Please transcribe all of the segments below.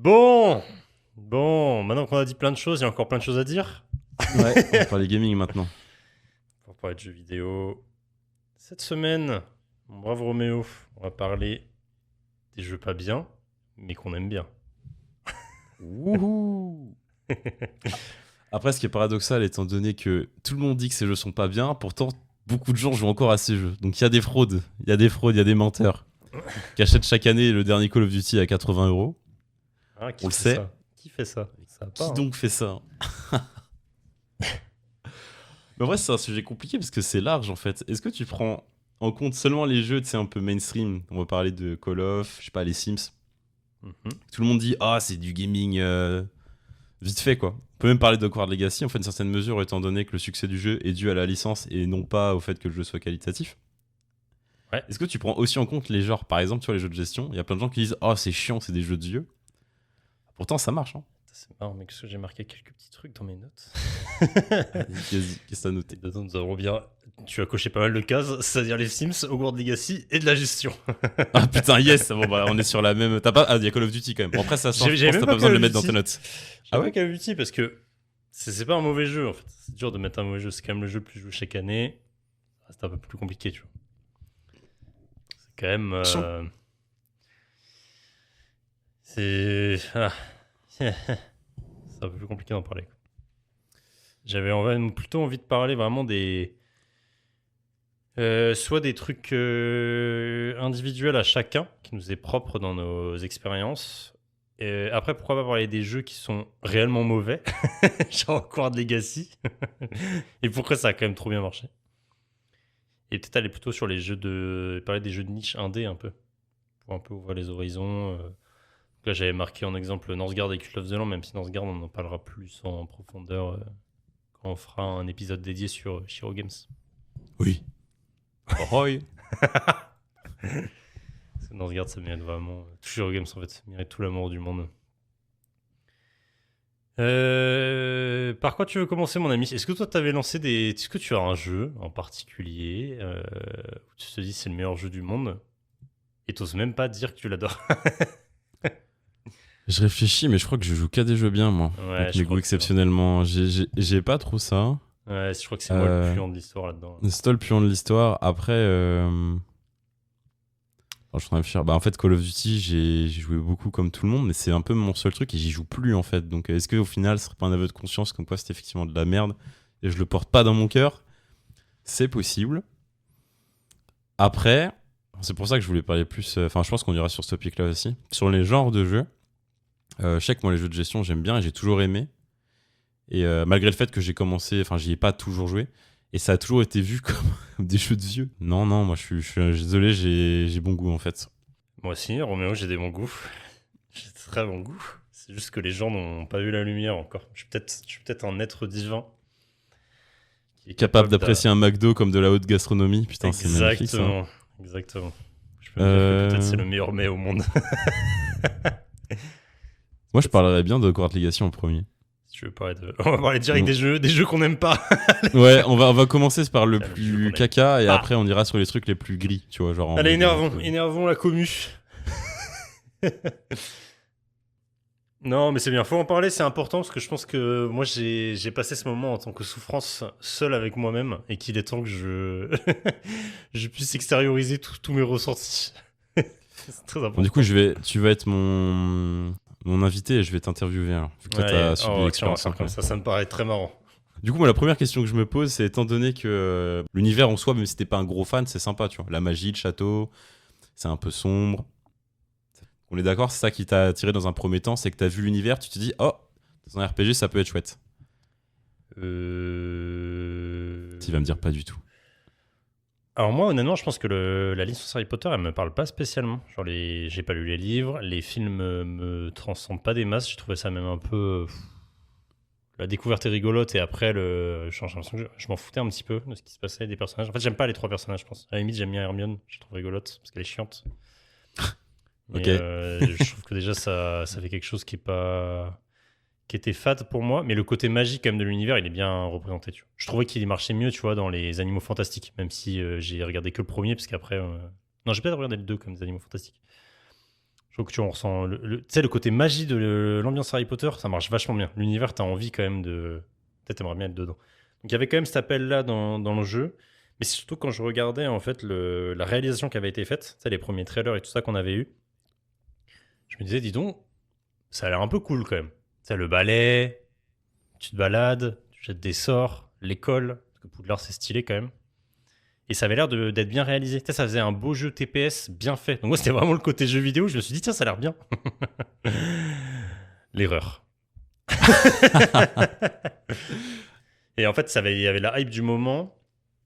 Bon, maintenant qu'on a dit plein de choses, il y a encore plein de choses à dire. Ouais, on va parler gaming maintenant. Pour parler de jeux vidéo. Cette semaine, mon brave Roméo, on va parler des jeux pas bien, mais qu'on aime bien. Wouhou. Après, ce qui est paradoxal, étant donné que tout le monde dit que ces jeux sont pas bien, pourtant, beaucoup de gens jouent encore à ces jeux. Donc il y a des fraudes, il y a des menteurs qui achètent chaque année le dernier Call of Duty à 80€. Ah, qui On le fait sait. ça Qui fait ça? Ça va pas, Qui hein. donc fait ça? Mais en vrai, c'est un sujet compliqué parce que c'est large en fait. Est-ce que tu prends en compte seulement les jeux, tu sais, un peu mainstream? On va parler de Call of, je sais pas, les Sims. Mhm. Tout le monde dit, ah, c'est du gaming vite fait quoi. On peut même parler de Hogwarts Legacy en fait, une certaine mesure, étant donné que le succès du jeu est dû à la licence et non pas au fait que le jeu soit qualitatif. Ouais. Est-ce que tu prends aussi en compte les genres? Par exemple, tu vois, les jeux de gestion, il y a plein de gens qui disent, oh, c'est chiant, c'est des jeux de vieux. Pourtant, ça marche. Hein. C'est marrant, mais que j'ai marqué quelques petits trucs dans mes notes. Vas-y, qu'est-ce que t'as noté? Dedans, nous avons bien. Tu as coché pas mal de cases, c'est-à-dire les Sims, Hogwarts Legacy et de la gestion. Ah putain, yes, bon, bah, on est sur la même. T'as pas. Ah, il y a Call of Duty quand même. Bon, après, ça change, je J'avais pense que même t'as pas pas besoin Call de le of mettre dans Duty. tes notes. Ah Ah ouais, ouais? Call of Duty parce que c'est pas un mauvais jeu en fait. C'est dur de mettre un mauvais jeu, c'est quand même le jeu le plus joué chaque année. C'est un peu plus compliqué, tu vois. C'est quand même. Chiant. C'est. C'est un peu plus compliqué d'en parler, quoi. J'avais plutôt envie de parler vraiment des. Soit des trucs individuels à chacun, qui nous est propre dans nos expériences. Et après, pourquoi pas parler des jeux qui sont réellement mauvais, genre Hogwarts Legacy, et pourquoi ça a quand même trop bien marché. Et peut-être aller plutôt sur les jeux parler des jeux de niche indé un peu, pour un peu ouvrir les horizons. Là, j'avais marqué en exemple Northgard et Cult of the Lamb, même si Northgard, on en parlera plus en profondeur quand on fera un épisode dédié sur Shiro Games. Oui. Ahoy. Parce que Northgard, ça mérite vraiment. Shiro Games, en fait, ça mérite tout l'amour du monde. Par quoi tu veux commencer, mon ami? Est-ce que toi, t'avais lancé des. Est-ce que tu as un jeu en particulier où tu te dis c'est le meilleur jeu du monde et t'oses même pas dire que tu l'adores? Je réfléchis, mais je crois que je joue qu'à des jeux bien, moi. Ouais, Avec je mes crois goûts que c'est vrai. exceptionnellement. J'ai pas trop ça. Ouais, je crois que c'est moi le Euh, puant de l'histoire là-dedans. C'est toi le puant de l'histoire. Après, je suis en train de réfléchir. Bah, en fait, Call of Duty, j'ai joué beaucoup comme tout le monde, mais c'est un peu mon seul truc et j'y joue plus en fait. Donc, est-ce qu'au final, ce serait pas un aveu de conscience comme quoi c'est effectivement de la merde et je le porte pas dans mon cœur? C'est possible. Après, c'est pour ça que je voulais parler plus. Enfin, je pense qu'on ira sur ce topic-là aussi. Sur les genres de jeux, je sais que moi, les jeux de gestion, j'aime bien et j'ai toujours aimé. Et malgré le fait que j'ai commencé, enfin, j'y ai pas toujours joué. Et ça a toujours été vu comme des jeux de vieux. Non, non, moi, je suis désolé, j'ai bon goût en fait. Moi aussi, Roméo, j'ai des bons goûts. J'ai de très bons goûts. C'est juste que les gens n'ont pas vu la lumière encore. Je suis peut-être un être divin qui est Capable capable d'apprécier un McDo comme de la haute gastronomie. Putain, c'est magnifique ça. Exactement. Exactement. Je peux me dire que peut-être c'est le meilleur mets au monde. Moi, je parlerais bien de Hogwarts Legacy en premier. Si tu veux parler de. On va parler direct des jeux qu'on n'aime pas. Ouais, on va commencer par le C'est le jeu plus qu'on aime. caca et Ah. après on ira sur les trucs les plus gris, tu vois, genre. en Allez, mode, énervons la commu. Non, mais c'est bien, faut en parler, c'est important parce que je pense que moi j'ai passé ce moment en tant que souffrance seul avec moi-même et qu'il est temps que je puisse extérioriser tous mes ressentis. C'est très Bon, important. du coup, tu vas être mon invité et je vais t'interviewer. Alors, vu que toi, Ouais, t'as subi tiens, on va l'expérience. faire comme ça me paraît très marrant. Du coup, moi, la première question que je me pose, c'est étant donné que l'univers en soi, même si t'es pas un gros fan, c'est sympa, tu vois. La magie, le château, c'est un peu sombre. On est d'accord, c'est ça qui t'a attiré dans un premier temps, c'est que t'as vu l'univers, tu te dis, oh, dans un RPG, ça peut être chouette. Tu vas me dire pas du tout. Alors moi, honnêtement, je pense que la licence Harry Potter, elle me parle pas spécialement. Genre, j'ai pas lu les livres, les films me transcendent pas des masses. J'ai trouvé ça même un peu... La découverte est rigolote et après, j'ai l'impression que je m'en foutais un petit peu de ce qui se passait des personnages. En fait, j'aime pas les trois personnages, je pense. À la limite, j'aime bien Hermione, je la trouve rigolote parce qu'elle est chiante. Mais Ok. je trouve que déjà, ça fait quelque chose qui était fade pour moi. Mais le côté magique quand même de l'univers, il est bien représenté. Tu vois. Je trouvais qu'il marchait mieux, tu vois, dans les Animaux Fantastiques, même si j'ai regardé que le premier, parce qu'après... Non, j'ai peut-être regardé le 2 comme des Animaux Fantastiques. Je trouve que tu ressens tu sais, le côté magie de l'ambiance Harry Potter, ça marche vachement bien. L'univers, t'as envie quand même de. Peut-être t'aimerais bien être dedans. Donc il y avait quand même cet appel-là dans le jeu. Mais c'est surtout quand je regardais en fait la réalisation qui avait été faite, tu sais, les premiers trailers et tout ça qu'on avait eu, je me disais, dis donc, ça a l'air un peu cool quand même. Tu sais, le ballet, tu te balades, tu jettes des sorts, l'école, parce que Poudlard c'est stylé quand même. Et ça avait l'air d'être bien réalisé. Tu sais, ça faisait un beau jeu TPS bien fait. Donc moi, c'était vraiment le côté jeu vidéo. Je me suis dit, tiens, ça a l'air bien. L'erreur. Et en fait, il y avait la hype du moment.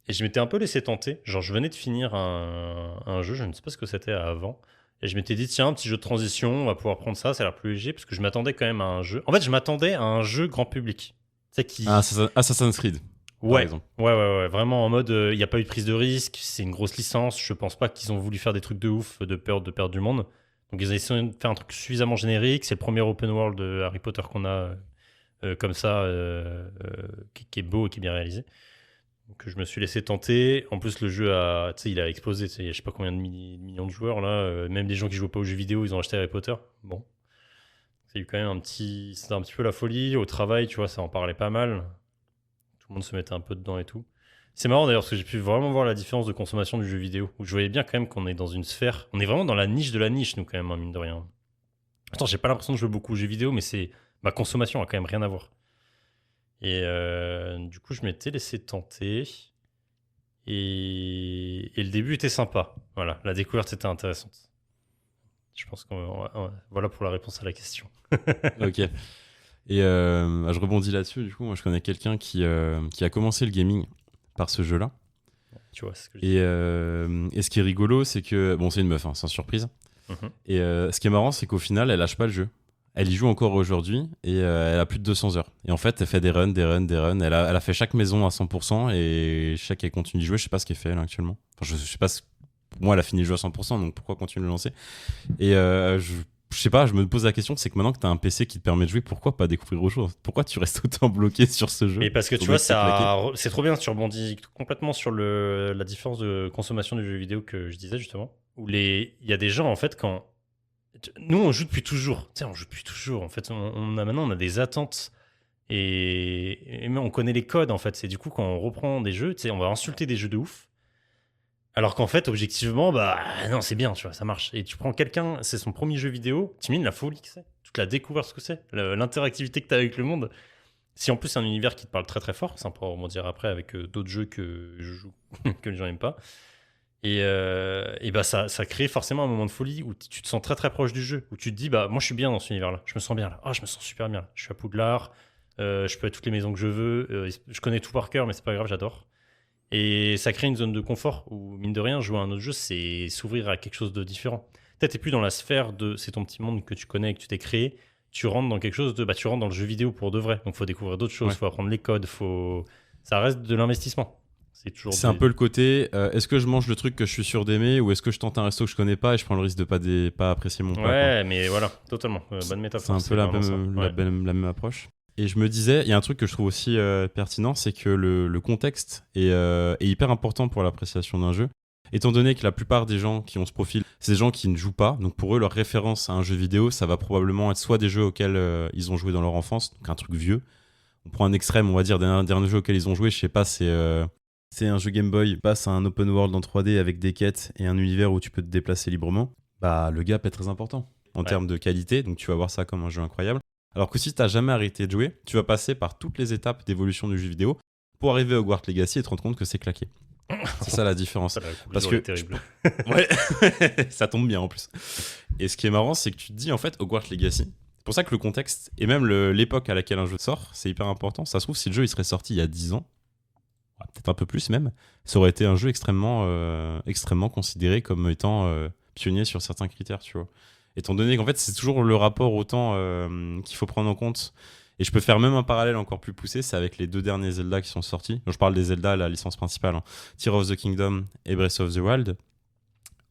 Et je m'étais un peu laissé tenter. Genre, je venais de finir un jeu, je ne sais pas ce que c'était avant. Et je m'étais dit, tiens, un petit jeu de transition, on va pouvoir prendre ça, ça a l'air plus léger. Parce que je m'attendais quand même à un jeu. En fait, je m'attendais à un jeu grand public. Tu sais, Ah, Assassin's Creed, par Ouais, exemple. ouais. Vraiment en mode, il n'y a pas eu de prise de risque, c'est une grosse licence. Je pense pas qu'ils ont voulu faire des trucs de ouf, de peur de perdre du monde. Donc ils ont essayé de faire un truc suffisamment générique. C'est le premier open world de Harry Potter qu'on a comme ça, qui est beau et qui est bien réalisé. Donc je me suis laissé tenter. En plus, le jeu tu sais, il a explosé. Tu sais, il y a je sais pas combien de millions de joueurs là. Même des gens qui jouent pas aux jeux vidéo, ils ont acheté Harry Potter. Bon, c'est eu quand même c'était un petit peu la folie. Au travail, tu vois, ça en parlait pas mal. Tout le monde se mettait un peu dedans et tout. C'est marrant d'ailleurs parce que j'ai pu vraiment voir la différence de consommation du jeu vidéo. Où je voyais bien quand même qu'on est dans une sphère. On est vraiment dans la niche de la niche, nous, quand même, hein, mine de rien. Attends, j'ai pas l'impression de jouer beaucoup aux jeux vidéo, mais ma consommation a quand même rien à voir. Et du coup, je m'étais laissé tenter. Et le début était sympa. Voilà, la découverte était intéressante. Je pense voilà pour la réponse à la question. Ok. Et je rebondis là-dessus, du coup, moi je connais quelqu'un qui a commencé le gaming par ce jeu-là. Tu vois, c'est ce que je dis. Et ce qui est rigolo, c'est que, bon, c'est une meuf, hein, sans surprise. Mhm. Et ce qui est marrant, c'est qu'au final, elle lâche pas le jeu. Elle y joue encore aujourd'hui et elle a plus de 200 heures. Et en fait, elle fait des runs. Elle a fait chaque maison à 100% et je sais qu'elle continue de jouer. Je sais pas ce qu'elle fait là actuellement. Enfin, je sais pas. Pour moi, elle a fini de jouer à 100%, donc pourquoi continuer de le lancer? Et je sais pas, je me pose la question, c'est que maintenant que tu as un PC qui te permet de jouer, pourquoi pas découvrir autre chose? Pourquoi tu restes autant bloqué sur ce jeu? Mais parce que tu Ton vois, mec s'est claqué. c'est trop bien, tu rebondis complètement sur la différence de consommation du jeu vidéo que je disais justement. Il y a des gens, en fait, nous, on joue depuis toujours. Tu sais, on joue depuis toujours. En fait, maintenant, on a des attentes et même on connaît les codes, en fait. C'est du coup, quand on reprend des jeux, tu sais, on va insulter des jeux de ouf. Alors qu'en fait, objectivement, bah non, c'est bien, tu vois, ça marche. Et tu prends quelqu'un, c'est son premier jeu vidéo, t'imagines la folie que c'est, toute la découverte ce que c'est, l'interactivité que t'as avec le monde. Si en plus c'est un univers qui te parle très très fort, ça on pourra rebondir après avec d'autres jeux que je joue, que les gens n'aiment pas. Et bah ça crée forcément un moment de folie où tu te sens très très proche du jeu, où tu te dis, bah moi je suis bien dans cet univers-là, je me sens bien là, oh, je me sens super bien là, je suis à Poudlard, je peux à toutes les maisons que je veux, je connais tout par cœur, mais c'est pas grave, j'adore. Et ça crée une zone de confort où, mine de rien, jouer à un autre jeu, c'est s'ouvrir à quelque chose de différent. Peut-être t'es plus dans la sphère c'est ton petit monde que tu connais et que tu t'es créé. Tu rentres dans quelque chose tu rentres dans le jeu vidéo pour de vrai. Donc, faut découvrir d'autres choses, Ouais. faut apprendre les codes, ça reste de l'investissement. C'est toujours C'est un peu le côté, est-ce que je mange le truc que je suis sûr d'aimer ou est-ce que je tente un resto que je connais pas et je prends le risque de pas apprécier mon plat, quoi. Ouais, mais voilà, totalement. Bonne métaphore. C'est un peu la vraiment ça. même, Ouais. la même approche. Et je me disais, il y a un truc que je trouve aussi pertinent, c'est que le contexte est hyper important pour l'appréciation d'un jeu. Étant donné que la plupart des gens qui ont ce profil, c'est des gens qui ne jouent pas, donc pour eux, leur référence à un jeu vidéo, ça va probablement être soit des jeux auxquels ils ont joué dans leur enfance, donc un truc vieux. On prend un extrême, on va dire, d'un dernier jeu auquel ils ont joué, je sais pas, c'est un jeu Game Boy, passe à un open world en 3D avec des quêtes et un univers où tu peux te déplacer librement. Bah, le gap est très important en termes de qualité, donc tu vas voir ça comme un jeu incroyable. Alors que si tu n'as jamais arrêté de jouer, tu vas passer par toutes les étapes d'évolution du jeu vidéo pour arriver à Hogwarts Legacy et te rendre compte que c'est claqué. C'est ça la différence. Parce que terrible. Ouais, ça tombe bien en plus. Et ce qui est marrant, c'est que tu te dis en fait Hogwarts Legacy. C'est pour ça que le contexte et même l'époque à laquelle un jeu sort, c'est hyper important. Ça se trouve, si le jeu il serait sorti il y a 10 ans, peut-être un peu plus même, ça aurait été un jeu extrêmement considéré comme étant pionnier sur certains critères, tu vois. Étant donné qu'en fait, c'est toujours le rapport au temps qu'il faut prendre en compte. Et je peux faire même un parallèle encore plus poussé, c'est avec les 2 derniers Zelda qui sont sortis. Donc, je parle des Zelda, la licence principale, hein. Tears of the Kingdom et Breath of the Wild.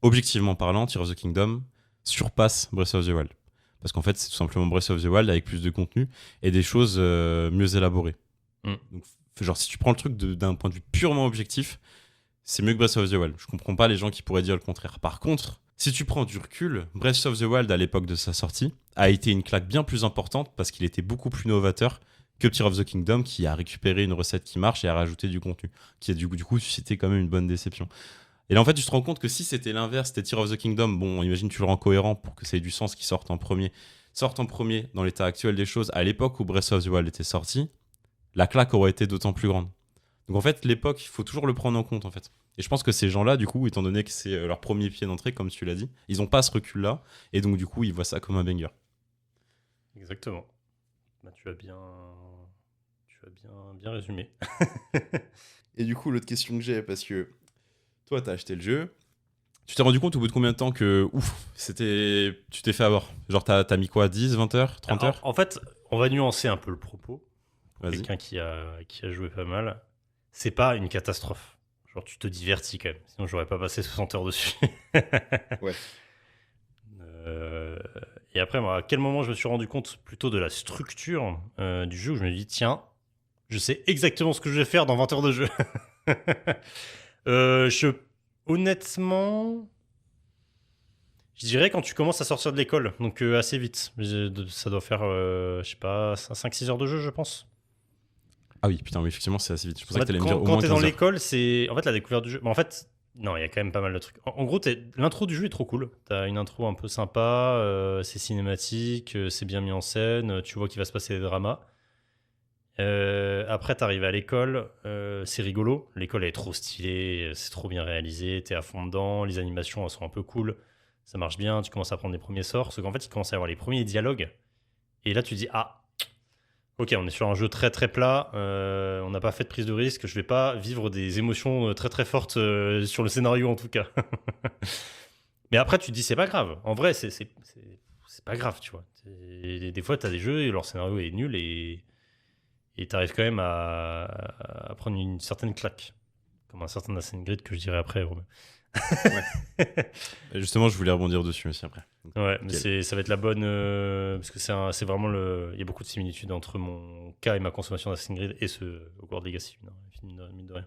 Objectivement parlant, Tears of the Kingdom surpasse Breath of the Wild. Parce qu'en fait, c'est tout simplement Breath of the Wild avec plus de contenu et des choses mieux élaborées. Donc, genre, si tu prends le truc d'un point de vue purement objectif, c'est mieux que Breath of the Wild. Je comprends pas les gens qui pourraient dire le contraire. Par contre, Si tu prends du recul, Breath of the Wild, à l'époque de sa sortie, a été une claque bien plus importante parce qu'il était beaucoup plus novateur que Tears of the Kingdom, qui a récupéré une recette qui marche et a rajouté du contenu, qui a du coup suscité quand même une bonne déception. Et là, en fait, tu te rends compte que si c'était l'inverse, c'était Tears of the Kingdom, bon, imagine tu le rends cohérent pour que ça ait du sens qu'il sorte en premier dans l'état actuel des choses, à l'époque où Breath of the Wild était sorti, la claque aurait été d'autant plus grande. Donc en fait, l'époque, il faut toujours le prendre en compte, en fait. Et je pense que ces gens-là, du coup, étant donné que c'est leur premier pied d'entrée, comme tu l'as dit, ils n'ont pas ce recul-là, et donc du coup, ils voient ça comme un banger. Exactement. Bah, bien résumé. Et du coup, l'autre question que j'ai, parce que toi, t'as acheté le jeu, tu t'es rendu compte au bout de combien de temps que, tu t'es fait avoir? Genre, t'as mis quoi, 10, 20 heures, 30 heures? En fait, on va nuancer un peu le propos. Vas-y. Quelqu'un qui a joué pas mal, c'est pas une catastrophe. Genre, tu te divertis quand même. Sinon, j'aurais pas passé 60 heures dessus. Ouais. Et après, moi, à quel moment je me suis rendu compte plutôt de la structure du jeu où je me dis, tiens, je sais exactement ce que je vais faire dans 20 heures de jeu. Honnêtement, je dirais quand tu commences à sortir de l'école, donc assez vite. Ça doit faire, je sais pas, 5-6 heures de jeu, je pense. Ah oui, putain, oui, effectivement, c'est assez vite. Je pensais En que fait, t'allais me dire au quand moins t'es 15 dans heures. l'école, c'est en fait la découverte du jeu. Mais en fait, non, il y a quand même pas mal de trucs. En gros, l'intro du jeu est trop cool. T'as une intro un peu sympa, c'est cinématique, c'est bien mis en scène, tu vois qu'il va se passer des dramas. Après, t'arrives à l'école, c'est rigolo. L'école elle est trop stylée, c'est trop bien réalisé, t'es à fond dedans, les animations elles sont un peu cool, ça marche bien, tu commences à prendre les premiers sorts. Parce qu'en fait, il commence à y avoir les premiers dialogues. Et là, tu dis, ah, ok, on est sur un jeu très très plat, on n'a pas fait de prise de risque, je vais pas vivre des émotions très très fortes sur le scénario en tout cas. Mais après, tu te dis, c'est pas grave. En vrai, c'est pas grave, tu vois. Des fois, t'as des jeux et leur scénario est nul et t'arrives quand même à prendre une certaine claque. Comme un certain Assassin's Creed que je dirais après. Romain. Ouais. Et justement, je voulais rebondir dessus aussi après. Ouais, mais ça va être la bonne. Parce que c'est vraiment le. Il y a beaucoup de similitudes entre mon cas et ma consommation d'Assassin's Creed et ce Hogwarts Legacy, mine de rien.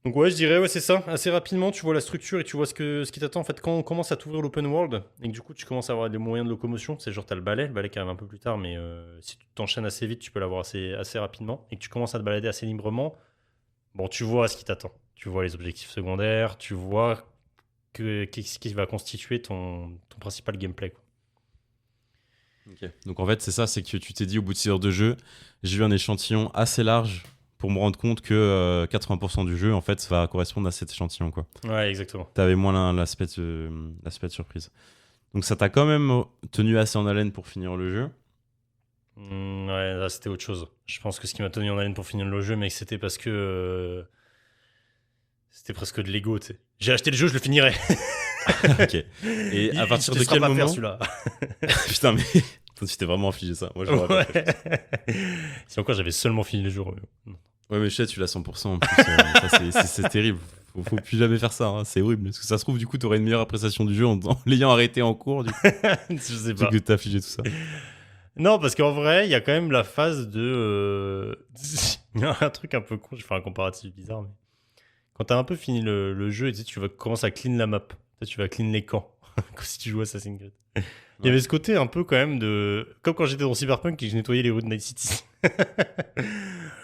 Donc, ouais, je dirais, ouais, c'est ça. Assez rapidement, tu vois la structure et tu vois ce qui t'attend. En fait, quand on commence à t'ouvrir l'open world et que du coup, tu commences à avoir des moyens de locomotion, c'est genre, t'as le balai qui arrive un peu plus tard, mais si tu t'enchaînes assez vite, tu peux l'avoir assez rapidement et que tu commences à te balader assez librement, bon, tu vois ce qui t'attend. Tu vois les objectifs secondaires, tu vois qu'est-ce qui va constituer ton principal gameplay, quoi. Ok. Donc en fait, c'est ça, c'est que tu t'es dit au bout de 6 heures de jeu, j'ai eu un échantillon assez large pour me rendre compte que 80% du jeu, en fait, va correspondre à cet échantillon, quoi. Ouais, exactement. T'avais moins l'aspect de surprise. Donc ça t'a quand même tenu assez en haleine pour finir le jeu. Ouais, là, c'était autre chose. Je pense que ce qui m'a tenu en haleine pour finir le jeu, mec, c'était parce que c'était presque de l'ego, tu sais. J'ai acheté le jeu, je le finirai. Ok. Et à partir de quel pas moment faire celui-là. Putain, mais tu t'es vraiment infligé ça. Moi, je l'aurais pas fait. Si encore j'avais seulement fini le jeu. Ouais, mais je sais, tu l'as 100% en plus. Ça, c'est terrible. Faut plus jamais faire ça. Hein. C'est horrible. Parce que ça se trouve, du coup, t'aurais une meilleure appréciation du jeu en l'ayant arrêté en cours. Du coup, Je sais pas. que t'as affligé tout ça. Non, parce qu'en vrai, il y a quand même la phase de. Il y a un truc un peu con, je fais un comparatif bizarre, mais. Quand t'as un peu fini le jeu, et tu vas commencer à clean la map. Tu vas clean les camps, comme si tu jouais à Assassin's Creed. Il y avait ce côté un peu quand même de. Comme quand j'étais dans Cyberpunk et que je nettoyais les rues de Night City.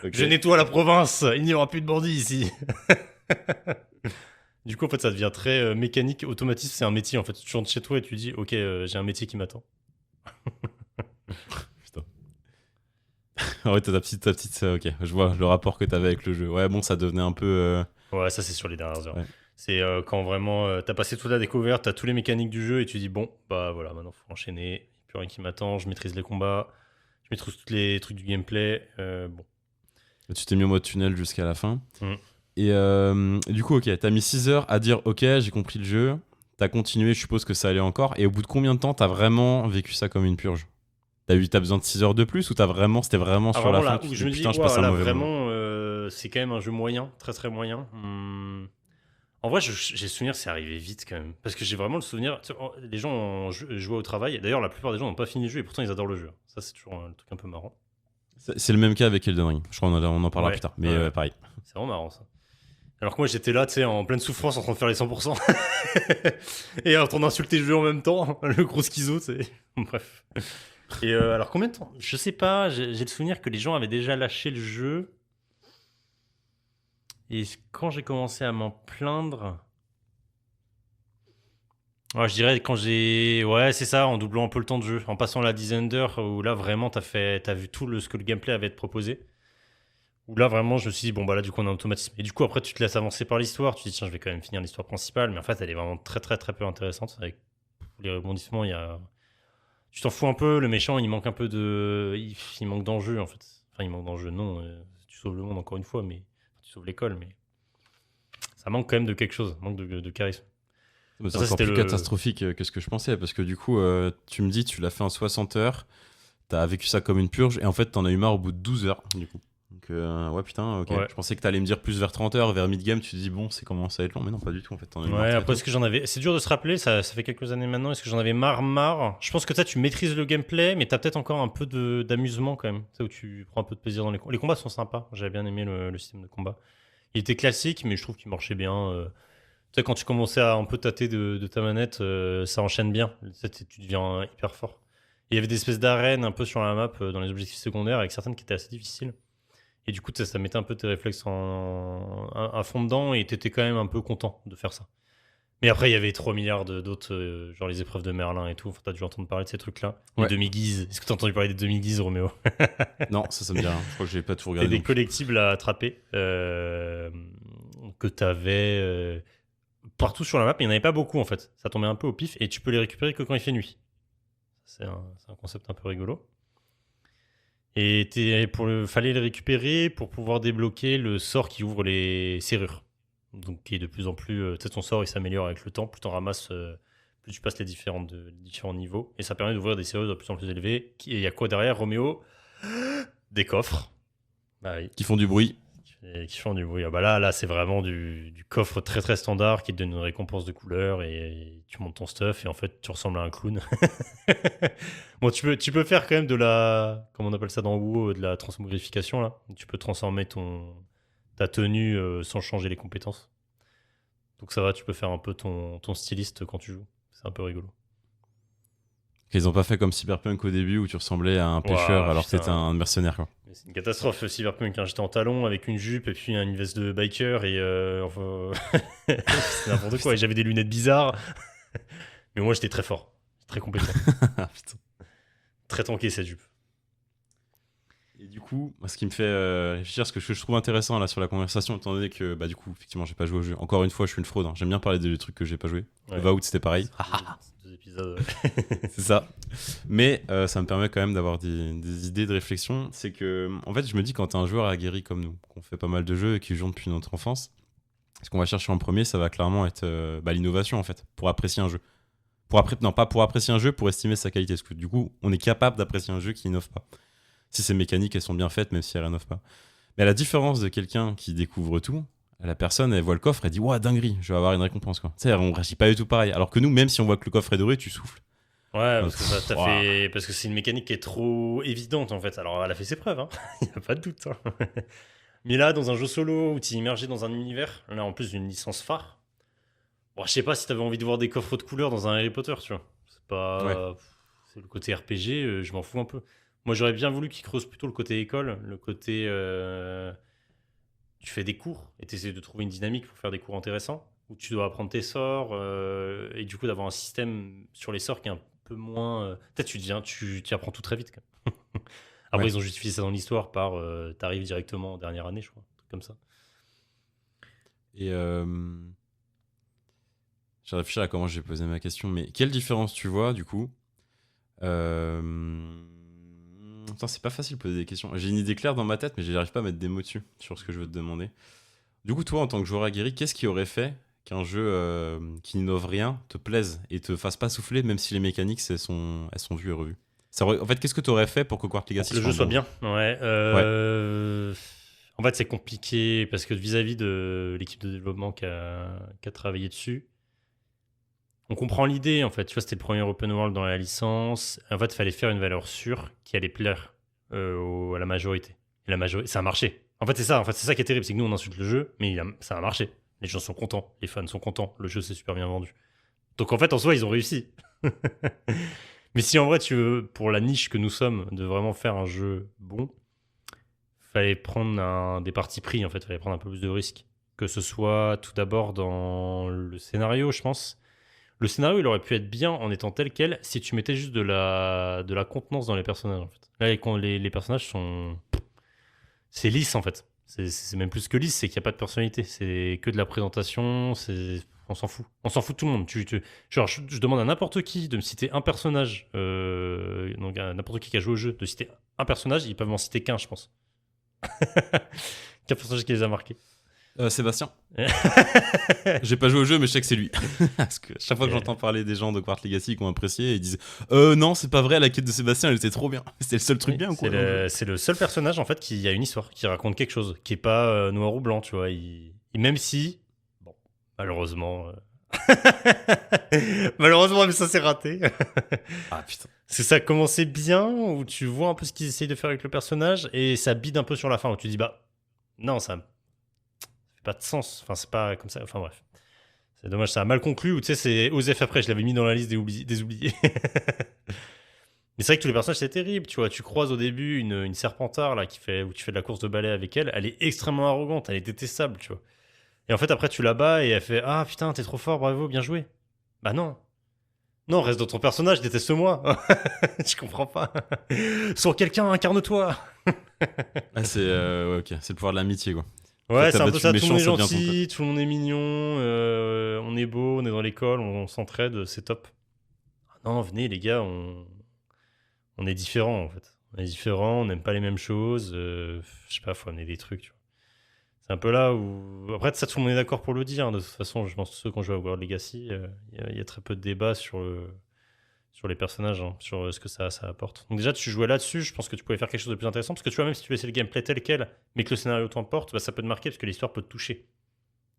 Okay. Je nettoie la province, il n'y aura plus de bandits ici. Du coup, en fait, ça devient très mécanique, automatisme, c'est un métier. En fait, tu rentres chez toi et tu dis, ok, j'ai un métier qui m'attend. Putain. Ah ouais, t'as ta petite. Ok, je vois le rapport que t'avais avec le jeu. Ouais, bon, ça devenait un peu. Ouais, ça, c'est sur les dernières heures. Ouais. C'est quand vraiment t'as passé toute la découverte, t'as tous les mécaniques du jeu et tu dis, bon, bah voilà, maintenant, faut enchaîner. Il n'y a plus rien qui m'attend, je maîtrise les combats, je maîtrise tous les trucs du gameplay. Bon. Tu t'es mis en mode tunnel jusqu'à la fin. Et du coup, ok, t'as mis 6 heures à dire, ok, j'ai compris le jeu. T'as continué, je suppose que ça allait encore. Et au bout de combien de temps t'as vraiment vécu ça comme une purge? T'as besoin de 6 heures de plus ou c'était vraiment sur la fin? Où je me dis, putain, je passe un mauvais vraiment, c'est quand même un jeu moyen, très très moyen. En vrai, j'ai le souvenir que c'est arrivé vite quand même. Parce que j'ai vraiment le souvenir. Les gens ont joué au travail. D'ailleurs, la plupart des gens n'ont pas fini le jeu et pourtant ils adorent le jeu. Ça, c'est toujours un truc un peu marrant. C'est le même cas avec Elden Ring. Je crois qu'on en parlera plus tard. Mais pareil. C'est vraiment marrant ça. Alors que moi, j'étais là, tu sais, en pleine souffrance, en train de faire les 100%. Et en train d'insulter le jeu en même temps. Le gros schizo, tu sais. Bref. Et alors, combien de temps? Je sais pas, j'ai le souvenir que les gens avaient déjà lâché le jeu. Et quand j'ai commencé à m'en plaindre... Ouais, je dirais quand j'ai... Ouais, c'est ça, en doublant un peu le temps de jeu. En passant la dizaine d'heures, où là, vraiment, t'as vu tout ce que le gameplay avait à te proposer. Où là, vraiment, je me suis dit, bon, bah là, du coup, on a un automatisme. Et du coup, après, tu te laisses avancer par l'histoire. Tu te dis, tiens, je vais quand même finir l'histoire principale. Mais en fait, elle est vraiment très, très, très peu intéressante. Avec les rebondissements, il y a... Tu t'en fous un peu. Le méchant, il manque un peu de... Il manque d'enjeu, en fait. Enfin, il manque d'enjeu, non. Tu sauves le monde, encore une fois, mais... Tu sauves l'école, mais... Ça manque quand même de quelque chose. Manque de charisme. Mais c'est Ça, encore c'était plus le... catastrophique que ce que je pensais, parce que du coup, tu me dis, tu l'as fait en 60 heures, t'as vécu ça comme une purge, et en fait, t'en as eu marre au bout de 12 heures, du coup. Donc, ouais, putain, ok. Ouais. Je pensais que t'allais me dire plus vers 30 heures, vers mid-game, tu te dis, bon, c'est commencé à être long, mais non, pas du tout, en fait, t'en as eu marre Ouais, très après, tôt. est-ce que j'en avais... C'est dur de se rappeler, ça fait quelques années maintenant. Est-ce que j'en avais marre? Je pense que tu maîtrises le gameplay, mais t'as peut-être encore un peu d'amusement quand même. Tu sais, où tu prends un peu de plaisir dans les combats. Les combats sont sympas, j'avais bien aimé le système de combat. Il était classique, mais je trouve qu'il marchait bien. Tu sais, quand tu commençais à un peu tâter de ta manette, ça enchaîne bien. Tu sais, tu deviens hyper fort. Et il y avait des espèces d'arènes un peu sur la map, dans les objectifs secondaires, avec certaines qui étaient assez difficiles. Et du coup, ça mettait un peu tes réflexes à fond dedans, et t'étais quand même un peu content de faire ça. Mais après, il y avait 3 milliards d'autres, genre les épreuves de Merlin et tout. Enfin, t'as dû entendre parler de ces trucs-là. Les Ouais. demi-guises. Est-ce que t'as entendu parler des demi-guises, Roméo? Non, ça me dit rien. Je crois que j'ai pas tout C'est regardé des non plus. collectibles à attraper que t'avais partout sur la map. Il n'y en avait pas beaucoup en fait. Ça tombait un peu au pif et tu peux les récupérer que quand il fait nuit. C'est un concept un peu rigolo. Et fallait les récupérer pour pouvoir débloquer le sort qui ouvre les serrures. Donc, qui est de plus en plus. Tu sais, ton sort il s'améliore avec le temps. Plus t'en ramasses, plus tu passes les différents niveaux. Et ça permet d'ouvrir des serrures de plus en plus élevées. Et il y a quoi derrière, Roméo? Des coffres. Bah oui. Qui font du bruit. Qui font du bruit. Ah bah là, c'est vraiment du coffre très très standard qui te donne une récompense de couleur et tu montes ton stuff et en fait tu ressembles à un clown. Bon, tu peux faire quand même comment on appelle ça dans WoW, de la transmogrification là. Tu peux transformer ta tenue sans changer les compétences. Donc ça va, tu peux faire un peu ton styliste quand tu joues. C'est un peu rigolo. Ils ont pas fait comme Cyberpunk au début où tu ressemblais à un pêcheur Ouah, alors que putain. t'étais un mercenaire, quoi. Mais c'est une catastrophe, Cyberpunk. Hein. J'étais en talons avec une jupe et puis une veste de biker et enfin, c'est n'importe quoi. Et j'avais des lunettes bizarres. Mais moi, j'étais très fort, très compétent, Ah, putain. très tanké cette jupe. Et du coup, moi, ce qui me fait réfléchir, ce que je trouve intéressant là sur la conversation, étant donné que bah du coup, effectivement, j'ai pas joué au jeu. Encore une fois, je suis une fraude. Hein. J'aime bien parler des trucs que j'ai pas joué. Ouais. Vout, c'était pareil. C'est 2 épisodes. Ouais. C'est ça. Mais ça me permet quand même d'avoir des idées de réflexion. C'est que, en fait, je me dis quand t'es un joueur aguerri comme nous, qu'on fait pas mal de jeux et qui jouent depuis notre enfance, ce qu'on va chercher en premier, ça va clairement être l'innovation en fait, pour apprécier un jeu. Non, pas pour apprécier un jeu, pour estimer sa qualité. Parce que du coup, on est capable d'apprécier un jeu qui innove pas. Si ces mécaniques, elles sont bien faites, même si elles rénovent pas. Mais à la différence de quelqu'un qui découvre tout, la personne, elle voit le coffre, elle dit, ouah, dinguerie, je vais avoir une récompense, quoi. Tu sais, on réagit pas du tout pareil. Alors que nous, même si on voit que le coffre est doré, tu souffles. Ouais, Donc, parce que ça t'a fait. Parce que c'est une mécanique qui est trop évidente en fait. Alors, elle a fait ses preuves, hein. Il n'y a pas de doute. Hein. Mais là, dans un jeu solo où tu es immergé dans un univers, là en plus d'une licence phare, bon, je sais pas si t'avais envie de voir des coffres de couleurs dans un Harry Potter, tu vois. C'est ouais. pas. C'est le côté RPG, je m'en fous un peu. Moi, j'aurais bien voulu qu'ils creusent plutôt le côté école, le côté. Tu fais des cours et tu essaies de trouver une dynamique pour faire des cours intéressants, où tu dois apprendre tes sorts et du coup d'avoir un système sur les sorts qui est un peu moins. Peut-être tu apprends tout très vite. Quand même. Après, Ouais. ils ont justifié ça dans l'histoire par t'arrives directement en dernière année, je crois, un truc comme ça. Et j'ai réfléchi à comment j'ai posé ma question, mais quelle différence tu vois, du coup Putain, c'est pas facile de poser des questions. J'ai une idée claire dans ma tête, mais j'arrive pas à mettre des mots dessus, sur ce que je veux te demander. Du coup, toi, en tant que joueur aguerri, qu'est-ce qui aurait fait qu'un jeu qui n'innove rien te plaise et te fasse pas souffler, même si les mécaniques elles sont vues et revues? En fait, qu'est-ce que tu aurais fait pour que Hogwarts Pour que Legacy le jeu soit un soit bon jeu? bien, ouais. Ouais, En fait, c'est compliqué parce que vis-à-vis de l'équipe de développement qui a travaillé dessus, on comprend l'idée, en fait. Tu vois, c'était le premier open world dans la licence. En fait, il fallait faire une valeur sûre qui allait plaire à la majorité. La majorité, ça a marché. En fait, c'est ça qui est terrible, c'est que nous, on insulte le jeu, mais ça a marché. Les gens sont contents, les fans sont contents, le jeu s'est super bien vendu. Donc en fait, en soi, ils ont réussi. Mais si en vrai, tu veux, pour la niche que nous sommes, de vraiment faire un jeu bon, fallait prendre des partis pris, en fait, fallait prendre un peu plus de risques. Que ce soit tout d'abord dans le scénario, je pense. Le scénario, il aurait pu être bien en étant tel quel si tu mettais juste de la contenance dans les personnages, en fait. Là, les personnages sont... C'est lisse, en fait. C'est même plus que lisse, c'est qu'il n'y a pas de personnalité. C'est que de la présentation, on s'en fout. On s'en fout de tout le monde. Genre, je demande à n'importe qui de me citer un personnage, donc à n'importe qui a joué au jeu, de citer un personnage, ils peuvent m'en citer qu'un, je pense. Qu'un personnage qui les a marqués. Sébastien. J'ai pas joué au jeu, mais je sais que c'est lui. Parce que chaque fois que j'entends parler des gens de Quartz Legacy qui ont apprécié, ils disent non, c'est pas vrai, la quête de Sébastien, elle était trop bien. C'était le seul truc bien, quoi. C'est le seul personnage, en fait, qui a une histoire, qui raconte quelque chose, qui est pas noir ou blanc, tu vois. Même si, bon, malheureusement... Malheureusement, mais ça s'est raté. Ah putain. C'est ça commençait bien, où tu vois un peu ce qu'ils essayent de faire avec le personnage, et ça bide un peu sur la fin, où tu dis, bah, non, ça fait pas de sens. Enfin, c'est pas comme ça. Enfin, bref. C'est dommage, ça a mal conclu, ou tu sais, c'est Osef après, je l'avais mis dans la liste des oubliés. Mais c'est vrai que tous les personnages, c'est terrible, tu vois. Tu croises au début une serpentard, là, où tu fais de la course de balai avec elle, elle est extrêmement arrogante, elle est détestable, tu vois. Et en fait, après, tu la bats et elle fait ah putain, t'es trop fort, bravo, bien joué. Bah non. Non, reste dans ton personnage, déteste-moi. Je comprends pas. Sois quelqu'un, incarne-toi. Ah, ok, c'est le pouvoir de l'amitié, quoi. Ouais, c'est un peu ça, tout le monde est ça devient ton gentil, tout le monde est mignon, on est beau, on est dans l'école, on s'entraide, c'est top. Non, venez les gars, on est différents en fait. On est différents, on n'aime pas les mêmes choses, je sais pas, faut amener des trucs, tu vois. C'est un peu là où... Après, ça, tout le monde est d'accord pour le dire. Hein. De toute façon, je pense que ceux qui ont joué à World Legacy, il y a très peu de débats sur les personnages, hein, sur ce que ça apporte. Donc déjà, tu jouais là-dessus, je pense que tu pouvais faire quelque chose de plus intéressant, parce que tu vois, même si tu laissais le gameplay tel quel, mais que le scénario t'emporte, bah, ça peut te marquer, parce que l'histoire peut te toucher.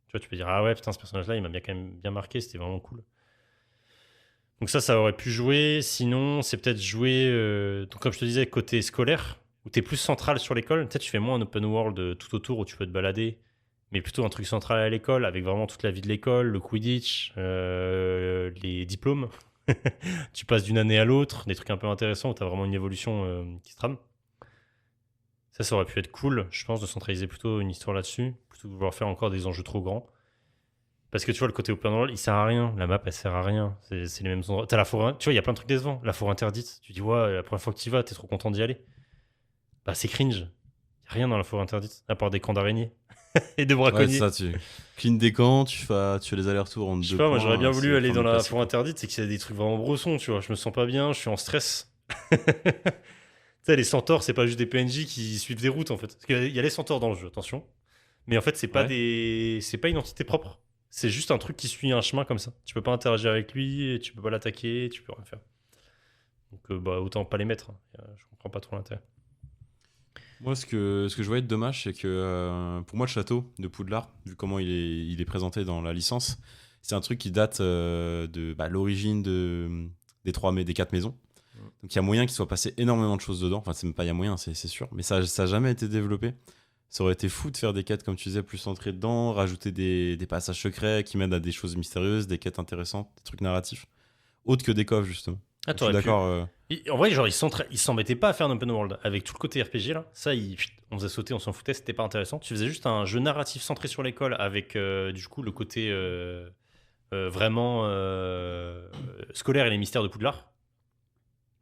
Tu vois, tu peux dire, ah ouais, putain, ce personnage-là, il m'a quand même bien marqué, c'était vraiment cool. Donc ça aurait pu jouer. Sinon, c'est peut-être jouer, donc comme je te disais, côté scolaire, où t'es plus central sur l'école. Peut-être tu fais moins un open world tout autour où tu peux te balader, mais plutôt un truc central à l'école, avec vraiment toute la vie de l'école, le Quidditch, les diplômes. Tu passes d'une année à l'autre, des trucs un peu intéressants où t'as vraiment une évolution qui se trame. Ça aurait pu être cool, je pense, de centraliser plutôt une histoire là-dessus, plutôt que de vouloir faire encore des enjeux trop grands. Parce que tu vois, le côté open world, il sert à rien. La map, elle sert à rien. C'est les mêmes endroits. T'as la forêt, tu vois, il y a plein de trucs décevants. La forêt interdite, tu dis, ouais, la première fois que tu y vas, t'es trop content d'y aller. Bah, c'est cringe. Y a rien dans la forêt interdite, à part des camps d'araignées et de braconniers. Ouais, ça, tu clean des camps, tu fais les allers-retours en 2 points. Je sais pas, moi, j'aurais bien voulu aller dans la forêt interdite, c'est qu'il y a des trucs vraiment brossons, tu vois. Je me sens pas bien, je suis en stress. Tu sais, les centaures, c'est pas juste des PNJ qui suivent des routes, en fait. Parce qu'il y a les centaures dans le jeu, attention. Mais en fait, c'est pas c'est pas une entité propre. C'est juste un truc qui suit un chemin comme ça. Tu peux pas interagir avec lui, tu peux pas l'attaquer, tu peux rien faire. Donc bah, autant pas les mettre. Hein. Je comprends pas trop l'intérêt. Moi, ce que je voyais de dommage, c'est que pour moi, le château de Poudlard, vu comment il est présenté dans la licence, c'est un truc qui date de l'origine des 4 maisons. Donc il y a moyen qu'il soit passé énormément de choses dedans. Enfin, c'est même pas il y a moyen, c'est sûr. Mais ça n'a jamais été développé. Ça aurait été fou de faire des quêtes, comme tu disais, plus centrées dedans, rajouter des passages secrets qui mènent à des choses mystérieuses, des quêtes intéressantes, des trucs narratifs. Autres que des coffres, justement. Ah, je suis d'accord. En vrai, genre, ils s'embêtaient pas à faire un open world. Avec tout le côté RPG, là, ça, on faisait sauter, on s'en foutait, c'était pas intéressant. Tu faisais juste un jeu narratif centré sur l'école avec, du coup, le côté vraiment scolaire et les mystères de Poudlard.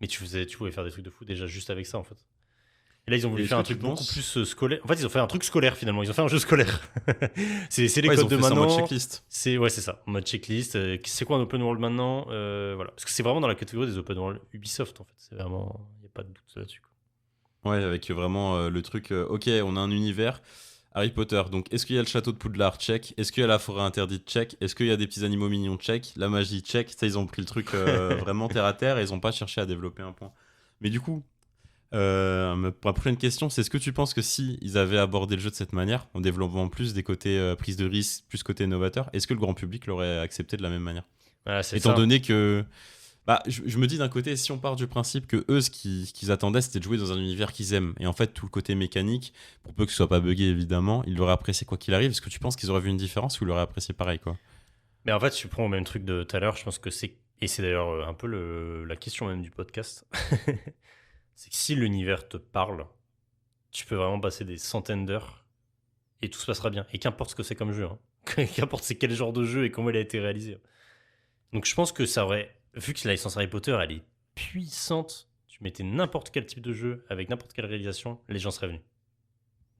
Mais tu pouvais faire des trucs de fou déjà juste avec ça, en fait. Et là, ils ont voulu faire un truc beaucoup plus scolaire. En fait, ils ont fait un truc scolaire finalement. Ils ont fait un jeu scolaire. c'est les codes de maintenant. En mode checklist. C'est ça, en mode checklist. C'est quoi un open world maintenant voilà. Parce que c'est vraiment dans la catégorie des open world Ubisoft en fait. C'est vraiment, il n'y a pas de doute là-dessus. Quoi. Ouais, avec vraiment le truc. Ok, on a un univers. Harry Potter. Donc, est-ce qu'il y a le château de Poudlard? Check. Est-ce qu'il y a la forêt interdite? Check. Est-ce qu'il y a des petits animaux mignons? Check. La magie? Check. Ça, ils ont pris le truc vraiment terre à terre et ils n'ont pas cherché à développer un point. Mais du coup. Ma prochaine question, c'est est-ce que tu penses que si ils avaient abordé le jeu de cette manière, en développant plus des côtés prise de risque, plus côté novateur, est-ce que le grand public l'aurait accepté de la même manière? Ah, Étant donné que Bah, je me dis d'un côté, si on part du principe que eux, ce qu'ils attendaient, c'était de jouer dans un univers qu'ils aiment. Et en fait, tout le côté mécanique, pour peu que ce soit pas buggé, évidemment, ils l'auraient apprécié quoi qu'il arrive. Est-ce que tu penses qu'ils auraient vu une différence ou ils l'auraient apprécié pareil, quoi? Mais en fait, tu prends au même truc de tout à l'heure, je pense que c'est. Et c'est d'ailleurs un peu la question même du podcast. C'est que si l'univers te parle, tu peux vraiment passer des centaines d'heures et tout se passera bien. Et qu'importe ce que c'est comme jeu, hein. Qu'importe c'est quel genre de jeu et comment il a été réalisé. Donc je pense que ça aurait. Vu que la licence Harry Potter, elle est puissante, tu mettais n'importe quel type de jeu avec n'importe quelle réalisation, les gens seraient venus.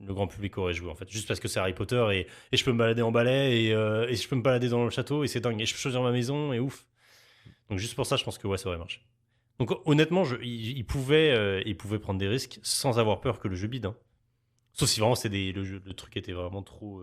Le grand public aurait joué en fait. Juste parce que c'est Harry Potter et je peux me balader en balai et je peux me balader dans le château et c'est dingue. Et je peux choisir ma maison et ouf. Donc juste pour ça, je pense que ouais, ça aurait marché. Donc honnêtement, il pouvait prendre des risques sans avoir peur que le jeu bide, hein. Sauf si vraiment le truc était vraiment trop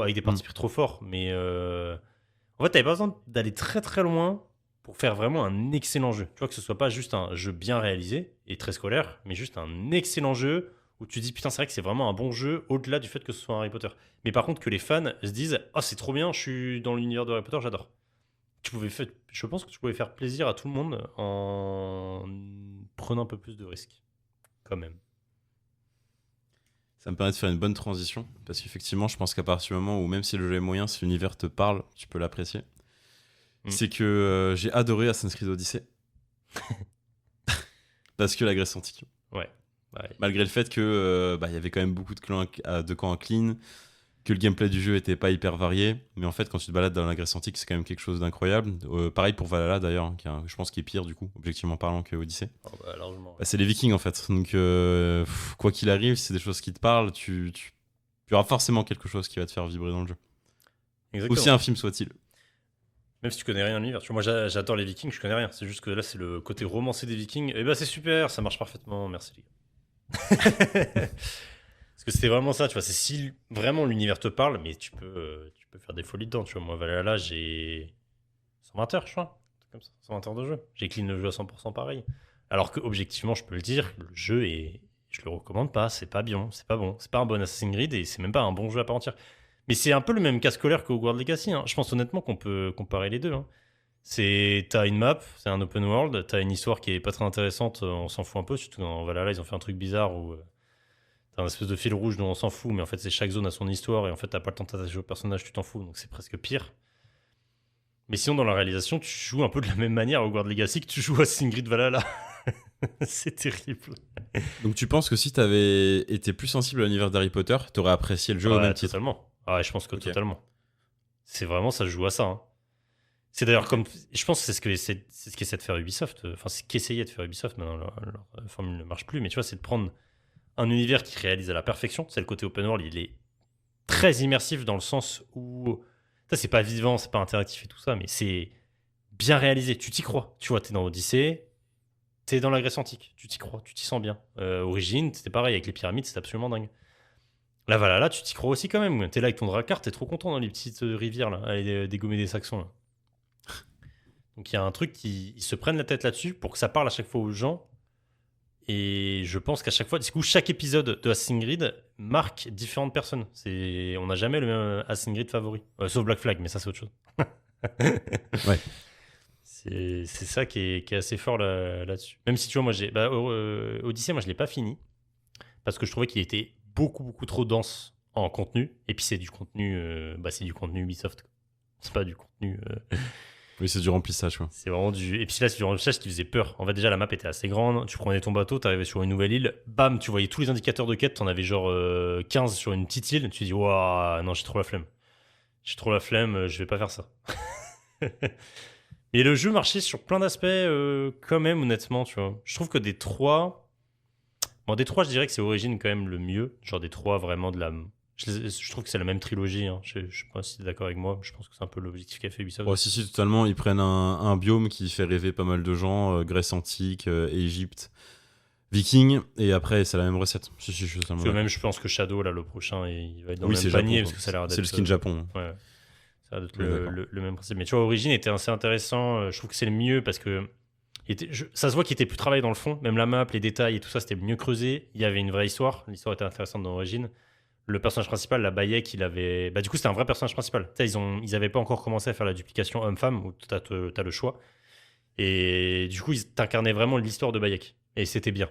avec des parties pris trop forts. Mais en fait, t'avais pas besoin d'aller très très loin pour faire vraiment un excellent jeu. Tu vois, que ce soit pas juste un jeu bien réalisé et très scolaire, mais juste un excellent jeu où tu te dis putain, c'est vrai que c'est vraiment un bon jeu au-delà du fait que ce soit un Harry Potter. Mais par contre, que les fans se disent oh, c'est trop bien, je suis dans l'univers de Harry Potter, j'adore. Je pense que tu pouvais faire plaisir à tout le monde en prenant un peu plus de risques, quand même. Ça me permet de faire une bonne transition, parce qu'effectivement, je pense qu'à partir du moment où, même si le jeu est moyen, si l'univers te parle, tu peux l'apprécier. C'est que j'ai adoré Assassin's Creed Odyssey. Parce que la Grèce antique. Ouais. Malgré le fait que y avait quand même beaucoup de camps clean, que le gameplay du jeu était pas hyper varié, mais en fait quand tu te balades dans la Grèce antique, c'est quand même quelque chose d'incroyable. Pareil pour Valhalla d'ailleurs, hein, je pense qu'il est pire du coup, objectivement parlant, que Odyssey. Oh, bah, largement. C'est les Vikings en fait, donc quoi qu'il arrive, si c'est des choses qui te parlent, tu auras forcément quelque chose qui va te faire vibrer dans le jeu. Exactement. Aussi un film soit-il. Même si tu connais rien à l'univers. Moi j'adore les Vikings, je connais rien. C'est juste que là c'est le côté romancé des Vikings. Et bah c'est super, ça marche parfaitement, merci les gars. Parce que c'était vraiment ça, tu vois. C'est si vraiment l'univers te parle, mais tu peux faire des folies dedans, tu vois. Moi, Valhalla, j'ai 120 heures, je crois. Comme ça, 120 heures de jeu. J'ai clean le jeu à 100% pareil. Alors que, objectivement, je peux le dire, le jeu est. Je le recommande pas, c'est pas bien, c'est pas bon. C'est pas un bon Assassin's Creed et c'est même pas un bon jeu à part entière. Mais c'est un peu le même cas scolaire que Hogwarts Legacy, hein. Je pense honnêtement qu'on peut comparer les deux, hein. T'as une map, c'est un open world, t'as une histoire qui est pas très intéressante, on s'en fout un peu, surtout dans Valhalla, ils ont fait un truc bizarre où t'as un espèce de fil rouge dont on s'en fout, mais en fait c'est chaque zone a son histoire et en fait t'as pas le temps de t'attacher au personnage, tu t'en fous, donc c'est presque pire. Mais sinon dans la réalisation, tu joues un peu de la même manière à Hogwarts Legacy que tu joues à Assassin's Creed Valhalla. C'est terrible. Donc tu penses que si t'avais été plus sensible à l'univers d'Harry Potter, t'aurais apprécié le jeu au même titre? Totalement. Ah ouais, je pense que totalement. C'est vraiment, ça se joue à ça, hein. C'est d'ailleurs comme. Je pense que c'est ce qu'essaie de faire Ubisoft. Enfin, c'est qu'essayait de faire Ubisoft. Maintenant, leur formule ne marche plus. Mais tu vois, c'est de prendre un univers qui réalise à la perfection. C'est le côté open world. Il est très immersif dans le sens où. Ça, c'est pas vivant, c'est pas interactif et tout ça, mais c'est bien réalisé. Tu t'y crois. Tu vois, t'es dans Odyssée, t'es dans la Grèce antique. Tu t'y crois, tu t'y sens bien. Origine, c'était pareil avec les pyramides, c'était absolument dingue. Là, voilà, là, tu t'y crois aussi quand même. T'es là avec ton Drakkar, t'es trop content dans les petites rivières, là, à aller dégommer des Saxons, là. Donc il y a un truc qui ils se prennent la tête là-dessus pour que ça parle à chaque fois aux gens. Et je pense qu'à chaque fois, du coup, chaque épisode de Assassin's Creed marque différentes personnes. On n'a jamais le même Assassin's Creed favori. Sauf Black Flag, mais ça, c'est autre chose. Ouais. C'est ça qui est assez fort là-dessus. Même si, tu vois, moi, Odyssey, moi, je ne l'ai pas fini. Parce que je trouvais qu'il était beaucoup, beaucoup trop dense en contenu. Et puis, c'est du contenu Ubisoft. C'est pas du contenu... Oui, c'est du remplissage, quoi. C'est vraiment du. Et puis là, c'est du remplissage qui faisait peur. En fait, déjà, la map était assez grande. Tu prenais ton bateau, t'arrivais sur une nouvelle île. Bam, tu voyais tous les indicateurs de quête. T'en avais genre 15 sur une petite île. Tu te dis, waouh, non, j'ai trop la flemme. Je vais pas faire ça. Et le jeu marchait sur plein d'aspects, quand même, honnêtement, tu vois. Je trouve que des trois. Bon, des trois, je dirais que c'est Origin quand même le mieux. Genre des trois, vraiment de la. Je trouve que c'est la même trilogie, hein. Je sais pas si tu es d'accord avec moi. Je pense que c'est un peu l'objectif qu'a fait Ubisoft. Oh, si, totalement. Ils prennent un biome qui fait rêver pas mal de gens. Grèce antique, Égypte, Viking. Et après, c'est la même recette. Si, je suis totalement même, je pense que Shadow, là, le prochain, il va être dans le même Japon, panier. Parce que ça a l'air d'être, c'est le skin Japon. Ouais. Ça a l'air d'être le même principe. Mais tu vois, Origin était assez intéressant. Je trouve que c'est le mieux parce que ça se voit qu'il était plus travaillé dans le fond. Même la map, les détails et tout ça, c'était mieux creusé. Il y avait une vraie histoire. L'histoire était intéressante dans Origin. Le personnage principal, la Bayek, il avait. Du coup, c'était un vrai personnage principal. Ils avaient pas encore commencé à faire la duplication homme-femme où t'as le choix. Et du coup, ils t'incarnaient vraiment l'histoire de Bayek. Et c'était bien.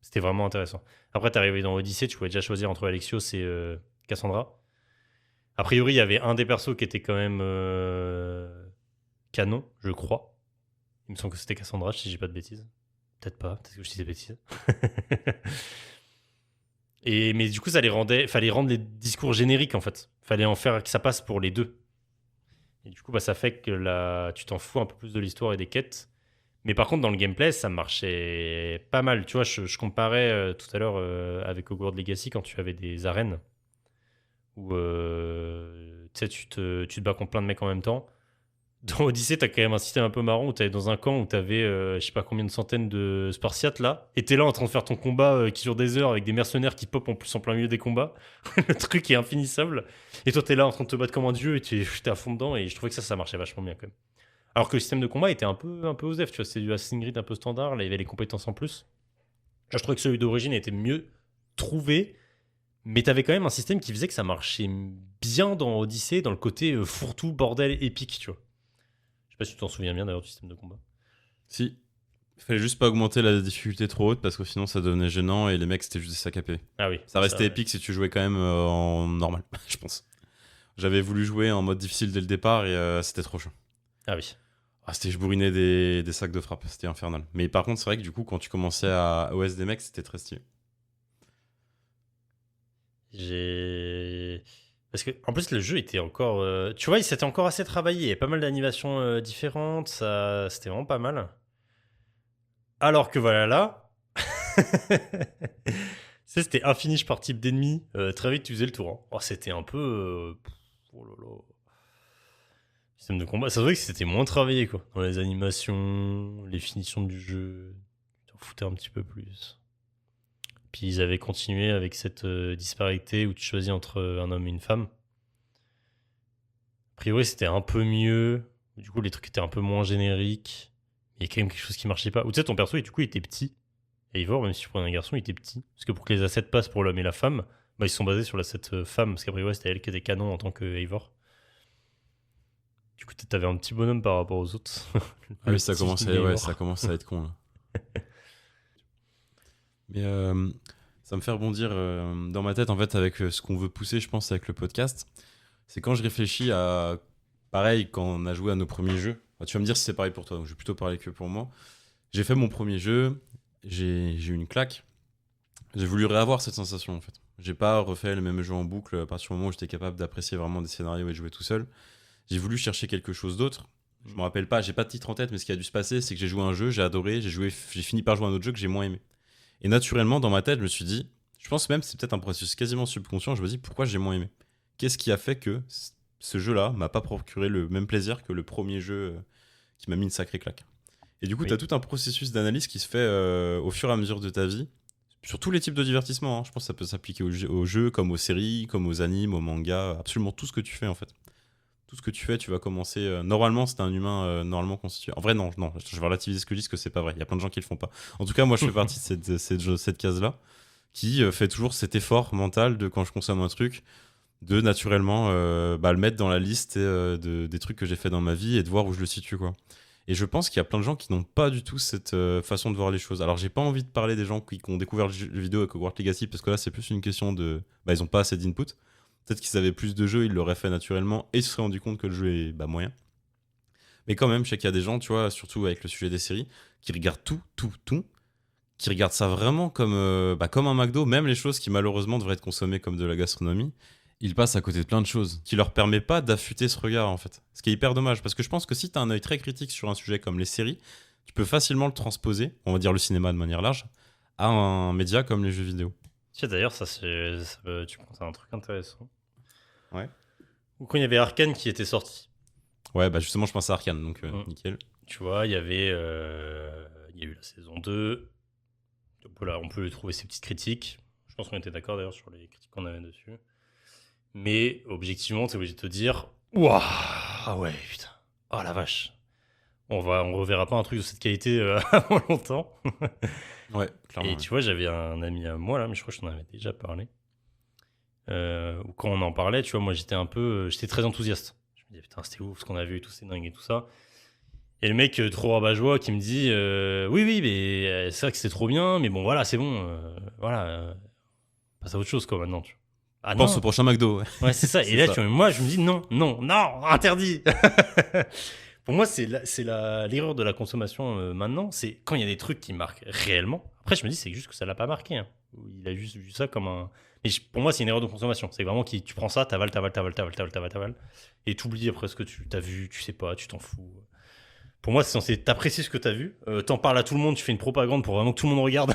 C'était vraiment intéressant. Après, t'es arrivé dans Odyssey, tu pouvais déjà choisir entre Alexios et Cassandra. A priori, il y avait un des persos qui était quand même canon, je crois. Il me semble que c'était Cassandra, si j'ai pas de bêtises. Peut-être pas, peut-être que je dis des bêtises. Mais du coup, fallait rendre les discours génériques en fait. Fallait en faire que ça passe pour les deux. Et du coup, bah, ça fait que là, tu t'en fous un peu plus de l'histoire et des quêtes. Mais par contre, dans le gameplay, ça marchait pas mal. Tu vois, je comparais tout à l'heure avec Hogwarts Legacy quand tu avais des arènes où tu sais, tu te bats contre plein de mecs en même temps. Dans Odyssey, t'as quand même un système un peu marrant où t'allais dans un camp où t'avais je sais pas combien de centaines de Spartiates là, et t'es là en train de faire ton combat qui dure des heures avec des mercenaires qui pop en plus en plein milieu des combats. Le truc est infinissable. Et toi, t'es là en train de te battre comme un dieu et t'es à fond dedans, et je trouvais que ça marchait vachement bien quand même. Alors que le système de combat était un peu osef, tu vois, c'était du Assassin's Creed un peu standard, là il y avait les compétences en plus. Là, je trouvais que celui d'origine était mieux trouvé, mais t'avais quand même un système qui faisait que ça marchait bien dans Odyssey, dans le côté fourre-tout, bordel, épique, tu vois. Je sais pas si tu t'en souviens bien d'ailleurs du système de combat. Si. Il fallait juste pas augmenter la difficulté trop haute parce que sinon ça devenait gênant et les mecs c'était juste des sacs à paix. Ah oui. Ça restait ouais. épique si tu jouais quand même en normal, je pense. J'avais voulu jouer en mode difficile dès le départ et c'était trop chaud. Ah oui. Ah, je bourrinais des sacs de frappe, c'était infernal. Mais par contre, c'est vrai que du coup, quand tu commençais à OS des mecs, c'était très stylé. Parce que, en plus, le jeu était encore. Tu vois, il s'était encore assez travaillé. Il y avait pas mal d'animations différentes. C'était vraiment pas mal. Alors que voilà là. Ça, c'était un finish par type d'ennemi. Très vite, tu faisais le tour. Hein. Oh, c'était un peu. Oh là là. Système de combat. Ça se voit que c'était moins travaillé, quoi. Dans les animations, les finitions du jeu. Tu t'en foutais un petit peu plus. Puis ils avaient continué avec cette disparité où tu choisis entre un homme et une femme. A priori, c'était un peu mieux. Du coup, les trucs étaient un peu moins génériques. Il y a quand même quelque chose qui marchait pas. Ou tu sais, ton perso, du coup, il était petit. Et Eivor, même si tu prenais un garçon, il était petit. Parce que pour que les assets passent pour l'homme et la femme, bah, ils se sont basés sur l'asset femme. Parce qu'après, ouais, c'était elle qui était canon en tant que Eivor. Du coup, t'avais un petit bonhomme par rapport aux autres. Ah Le oui, ça petit commence, Eivor. ça commence à être con là. Mais ça me fait rebondir dans ma tête en fait avec ce qu'on veut pousser, je pense, avec le podcast. C'est quand je réfléchis à, pareil, quand on a joué à nos premiers jeux. Enfin, tu vas me dire si c'est pareil pour toi, donc je vais plutôt parler que pour moi. J'ai fait mon premier jeu, j'ai eu une claque. J'ai voulu réavoir cette sensation en fait. J'ai pas refait le même jeu en boucle à partir du moment où j'étais capable d'apprécier vraiment des scénarios et de jouer tout seul. J'ai voulu chercher quelque chose d'autre. Je me rappelle pas, j'ai pas de titre en tête, mais ce qui a dû se passer, c'est que j'ai joué à un jeu, j'ai adoré, j'ai fini par jouer à un autre jeu que j'ai moins aimé. Et naturellement, dans ma tête, je me suis dit, je pense même, c'est peut-être un processus quasiment subconscient, je me dis pourquoi j'ai moins aimé. Qu'est-ce qui a fait que ce jeu-là m'a pas procuré le même plaisir que le premier jeu qui m'a mis une sacrée claque. Et du coup, Oui. tu as tout un processus d'analyse qui se fait au fur et à mesure de ta vie, sur tous les types de divertissement. Hein. Je pense que ça peut s'appliquer aux jeux, comme aux séries, comme aux animes, aux mangas, absolument tout ce que tu fais en fait. Tout ce que tu fais, tu vas commencer. Normalement, c'est un humain normalement constitué. En vrai, non, je vais relativiser ce que je dis, parce que c'est pas vrai. Il y a plein de gens qui le font pas. En tout cas, moi, je fais partie de cette case-là, qui fait toujours cet effort mental de quand je consomme un truc, de naturellement le mettre dans la liste des trucs que j'ai fait dans ma vie et de voir où je le situe, quoi. Et je pense qu'il y a plein de gens qui n'ont pas du tout cette façon de voir les choses. Alors, j'ai pas envie de parler des gens qui ont découvert le jeu vidéo avec Hogwarts Legacy, parce que là, c'est plus une question de. Ils ont pas assez d'input. Peut-être qu'ils avaient plus de jeux, ils l'auraient fait naturellement et ils se seraient rendu compte que le jeu est moyen. Mais quand même, je sais qu'il y a des gens, tu vois, surtout avec le sujet des séries, qui regardent tout, qui regardent ça vraiment comme un McDo, même les choses qui malheureusement devraient être consommées comme de la gastronomie. Ils passent à côté de plein de choses qui leur permet pas d'affûter ce regard en fait. Ce qui est hyper dommage parce que je pense que si tu as un œil très critique sur un sujet comme les séries, tu peux facilement le transposer, on va dire le cinéma de manière large, à un média comme les jeux vidéo. Tiens, d'ailleurs, tu penses à un truc intéressant. Ouais. Ou quand il y avait Arkane qui était sorti. Ouais, justement, je pense à Arkane, donc nickel. Tu vois, il y a eu la saison 2. Voilà, on peut lui trouver ses petites critiques. Je pense qu'on était d'accord d'ailleurs sur les critiques qu'on avait dessus. Mais objectivement, t'es obligé de te dire waouh, ah ouais, putain, oh la vache. On reverra pas un truc de cette qualité avant longtemps. Ouais, clairement. Et tu vois, j'avais un ami à moi là, mais je crois que je t'en avais déjà parlé. Où quand on en parlait, tu vois, moi j'étais très enthousiaste. Je me disais putain, c'était ouf ce qu'on a vu, tout c'est dingue et tout ça. Et le mec trop rabat-joie qui me dit oui, oui, mais c'est vrai que c'était trop bien, mais bon, voilà, c'est bon. Voilà, passe à autre chose, quoi, maintenant. Tu vois. Ah Pense non. au prochain McDo. Ouais. Ouais, c'est ça. Et C'est là, ça. tu vois, moi, je me dis non, non, non, interdit. Pour moi, l'erreur de la consommation maintenant. C'est quand il y a des trucs qui marquent réellement. Après, je me dis, c'est juste que ça l'a pas marqué. Hein. Il a juste vu ça comme un. Mais pour moi, c'est une erreur de consommation. C'est vraiment que tu prends ça, t'avales, t'avales, t'avales, t'avales, t'avales, t'avales, t'avales. Et t'oublies après ce que tu as vu, tu sais pas, tu t'en fous. Pour moi, c'est censé t'apprécier ce que t'as vu. T'en parles à tout le monde, tu fais une propagande pour vraiment que tout le monde regarde.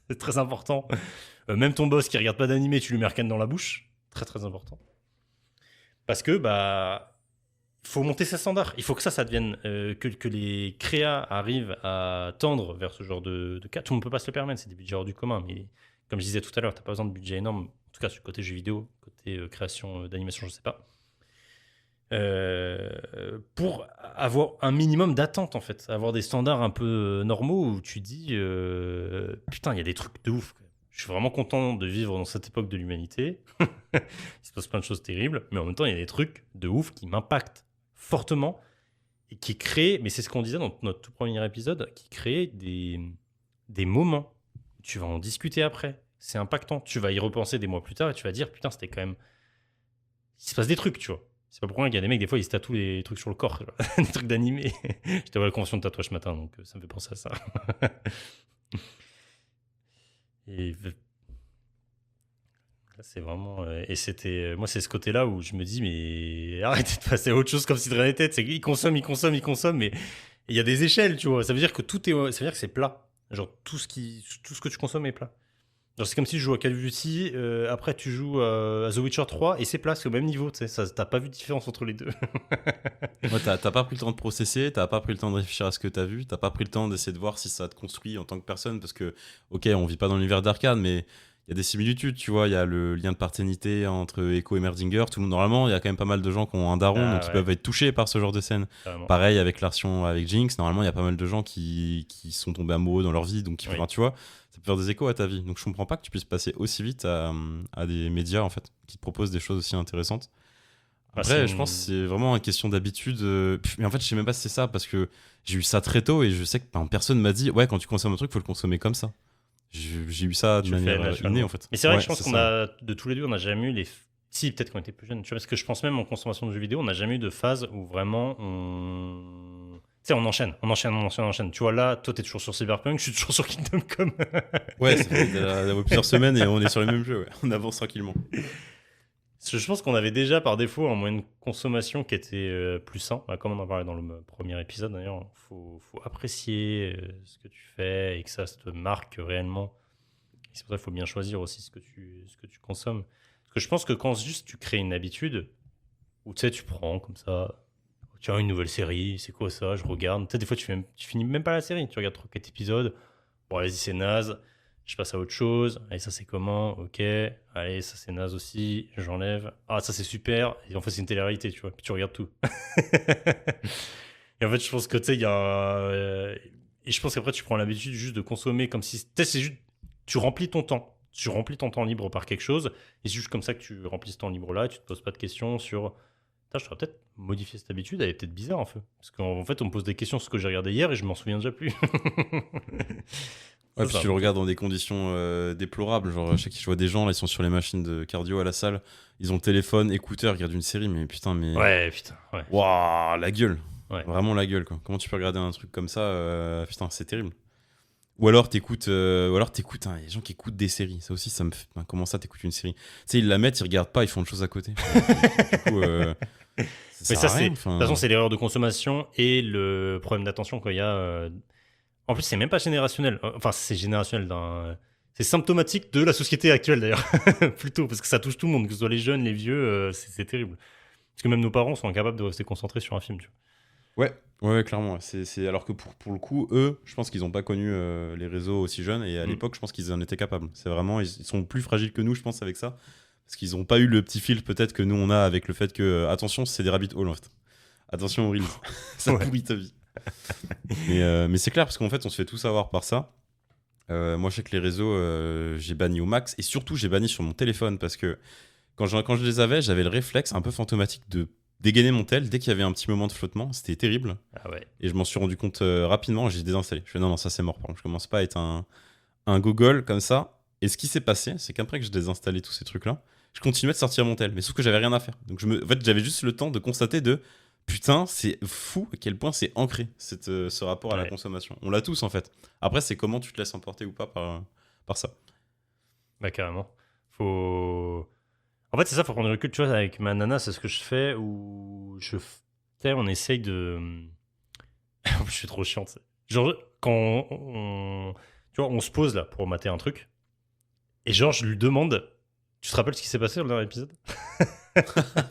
C'est très important. Même ton boss qui regarde pas d'animé, tu lui mets Arcane dans la bouche. Très très important. Parce que bah faut monter ses standards. Il faut que ça devienne que les créas arrivent à tendre vers ce genre de cas. Tout le monde peut pas se le permettre, c'est des budgets hors du commun. Mais comme je disais tout à l'heure, t'as pas besoin de budget énorme. En tout cas, sur le côté jeux vidéo, côté création d'animation, je sais pas. Pour avoir un minimum d'attente en fait, avoir des standards un peu normaux où tu dis putain, il y a des trucs de ouf. Je suis vraiment content de vivre dans cette époque de l'humanité. Il se passe plein de choses terribles, mais en même temps, il y a des trucs de ouf qui m'impactent fortement et qui créent, mais c'est ce qu'on disait dans notre tout premier épisode, qui créent des moments. Tu vas en discuter après. C'est impactant. Tu vas y repenser des mois plus tard et tu vas dire putain, c'était quand même. Il se passe des trucs, tu vois. C'est pas pour rien qu'il y a des mecs, des fois, ils se tatouent des trucs sur le corps, des trucs d'animé. J'étais à la convention de tatouage ce matin, donc ça me fait penser à ça. Et c'est vraiment. Et c'était. Moi, c'est ce côté-là où je me dis, mais arrêtez de passer à autre chose comme si de rien n'était. C'est qu'ils consomment, ils consomment, ils consomment, mais il y a des échelles, tu vois. Ça veut dire que tout est. Ça veut dire que c'est plat. Genre, tout ce que tu consommes est plat. Genre, c'est comme si je joue à Call of Duty, après tu joues à The Witcher 3 et c'est plat, c'est au même niveau, tu sais, t'as pas vu de différence entre les deux. Ouais, t'as pas pris le temps de processer, t'as pas pris le temps de réfléchir à ce que t'as vu, t'as pas pris le temps d'essayer de voir si ça te construit en tant que personne, parce que, ok, on vit pas dans l'univers d'Arcane, mais il y a des similitudes, tu vois, il y a le lien de paternité entre Echo et Merdinger, tout le monde, normalement, il y a quand même pas mal de gens qui ont un daron, donc ils Ouais, peuvent être touchés par ce genre de scène. carrément. Pareil avec Larsion, avec Jinx, normalement, il y a pas mal de gens qui sont tombés amoureux dans leur vie, donc Oui. enfin, tu vois, ça peut faire des échos à ta vie. Donc je comprends pas que tu puisses passer aussi vite à des médias, en fait, qui te proposent des choses aussi intéressantes. Après, je pense que c'est vraiment une question d'habitude. Mais en fait, je sais même pas si c'est ça, parce que j'ai eu ça très tôt et je sais que personne m'a dit, ouais, quand tu consommes un truc, faut le consommer comme ça. J'ai eu ça de Tu le fais manière naturellement. innée, en fait. Mais c'est vrai Ouais, que je pense c'est qu'on ça. a, de tous les deux, on n'a jamais eu les. Si, peut-être qu'on était plus jeunes, tu vois, parce que je pense même en consommation de jeux vidéo, on n'a jamais eu de phase où vraiment on. Tu sais, on enchaîne, on enchaîne, on enchaîne, on enchaîne. Tu vois, là, toi, t'es toujours sur Cyberpunk, je suis toujours sur Kingdom Come. Ouais, ça fait plusieurs semaines et on est sur les mêmes jeux, ouais. On avance tranquillement. Parce que je pense qu'on avait déjà par défaut un moyen de consommation qui était plus sain. Bah, comme on en parlait dans le premier épisode d'ailleurs, faut apprécier ce que tu fais et que ça te marque réellement. Et c'est pour ça qu'il faut bien choisir aussi ce que tu consommes. Parce que je pense que quand juste tu crées une habitude, ou tu sais, tu prends comme ça, tiens, une nouvelle série, c'est quoi ça, je regarde. Tu sais, des fois tu finis même pas la série, tu regardes 3-4 épisodes, bon, vas-y, c'est naze, je passe à autre chose. Allez, ça c'est comment? Ok. Allez, ça c'est naze aussi, j'enlève. Ah, ça c'est super. Et en fait, c'est une télé-réalité, tu vois. Puis tu regardes tout. Et en fait, je pense que tu sais, il y a. Et je pense qu'après, tu prends l'habitude juste de consommer comme si. Tu sais, c'est juste. Tu remplis ton temps. Tu remplis ton temps libre par quelque chose. Et c'est juste comme ça que tu remplis ce temps libre-là. Tu te poses pas de questions sur. Putain, je devrais peut-être modifier cette habitude. Elle est peut-être bizarre en fait. Parce qu'en fait, on me pose des questions sur ce que j'ai regardé hier et je m'en souviens déjà plus. Ouais, Ça, puis c'est tu le regardes dans des conditions déplorables. Genre, je sais que je vois des gens, là, ils sont sur les machines de cardio à la salle, ils ont le téléphone, écouteurs, ils regardent une série, mais putain, mais. Ouais, putain, ouais. Waouh, la gueule. Ouais. Vraiment la gueule, quoi. Comment tu peux regarder un truc comme ça putain, c'est terrible. Ou alors t'écoutes, hein, les gens qui écoutent des séries. Ça aussi, ça me fait. Comment ça, t'écoutes une série? Tu sais, ils la mettent, ils regardent pas, ils font autre chose à côté. Du coup, ça Mais sert ça, à rien. de toute façon, c'est l'erreur de consommation et le problème d'attention qu'il y a. En plus, c'est même pas générationnel. Enfin, c'est générationnel c'est symptomatique de la société actuelle d'ailleurs, plutôt, parce que ça touche tout le monde, que ce soit les jeunes, les vieux, c'est terrible. Parce que même nos parents sont incapables de rester concentrés sur un film, tu vois. Ouais, clairement. Alors que pour le coup, eux, je pense qu'ils n'ont pas connu les réseaux aussi jeunes. Et à l'époque, je pense qu'ils en étaient capables. C'est vraiment, ils sont plus fragiles que nous, je pense, avec ça. Parce qu'ils n'ont pas eu le petit fil peut-être que nous, on a avec le fait que, attention, c'est des rabbit holes en fait. Attention aux reels. Ça Ouais. pourrit ta vie. Mais c'est clair, parce qu'en fait, on se fait tout savoir par ça. Moi, je sais que les réseaux, j'ai banni au max. Et surtout, j'ai banni sur mon téléphone. Parce que quand je les avais, j'avais le réflexe un peu fantomatique dégainer mon tel dès qu'il y avait un petit moment de flottement. C'était terrible. Ah ouais. Et je m'en suis rendu compte rapidement. J'ai désinstallé. Je fais non, ça c'est mort. Par contre, je commence pas à être un gogol comme ça. Et ce qui s'est passé, c'est qu'après que j'ai désinstallé tous ces trucs-là, je continuais de sortir mon tel. Mais sauf que j'avais rien à faire. Donc en fait, j'avais juste le temps de constater putain, c'est fou à quel point c'est ancré, ce rapport à la consommation. On l'a tous en fait. Après, c'est comment tu te laisses emporter ou pas par ça. Bah carrément. En fait, c'est ça, faut prendre du recul. Tu vois, avec ma nana, c'est ce que je fais où on essaye de. Je suis trop chiant. Genre, quand tu vois, on se pose là pour mater un truc, et genre, je lui demande. Tu te rappelles ce qui s'est passé dans le dernier épisode?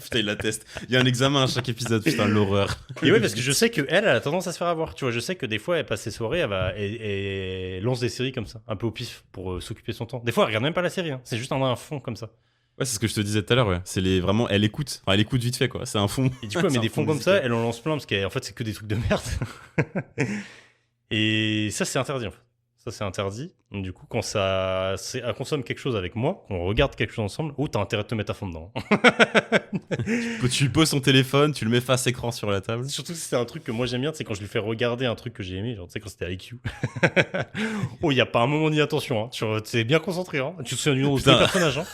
Putain, il l'atteste. Il y a un examen à chaque épisode, putain, l'horreur. Et ouais, parce que je sais qu'elle a tendance à se faire avoir. Tu vois, je sais que des fois, elle passe ses soirées, elle lance des séries comme ça, un peu au pif, pour s'occuper de son temps. Des fois, elle regarde même pas la série, hein. C'est juste un fond comme ça. Ouais, c'est ce que je te disais tout à l'heure, ouais. Vraiment, elle écoute. Enfin, elle écoute vite fait, quoi. C'est un fond. Et du coup, elle met des fonds comme ça, elle en lance plein, parce qu'en fait, c'est que des trucs de merde. Et ça, c'est interdit, en fait. Ça, c'est interdit. Donc, du coup, quand elle consomme quelque chose avec moi, qu'on regarde quelque chose ensemble, t'as intérêt de te mettre à fond dedans. Tu lui poses son téléphone, tu le mets face écran sur la table. Surtout si c'est un truc que moi j'aime bien, c'est quand je lui fais regarder un truc que j'ai aimé, genre tu sais, quand c'était IQ. Oh, il n'y a pas un moment d'inattention, hein. Tu es bien concentré, hein. Tu te souviens du nom de tes personnages, hein.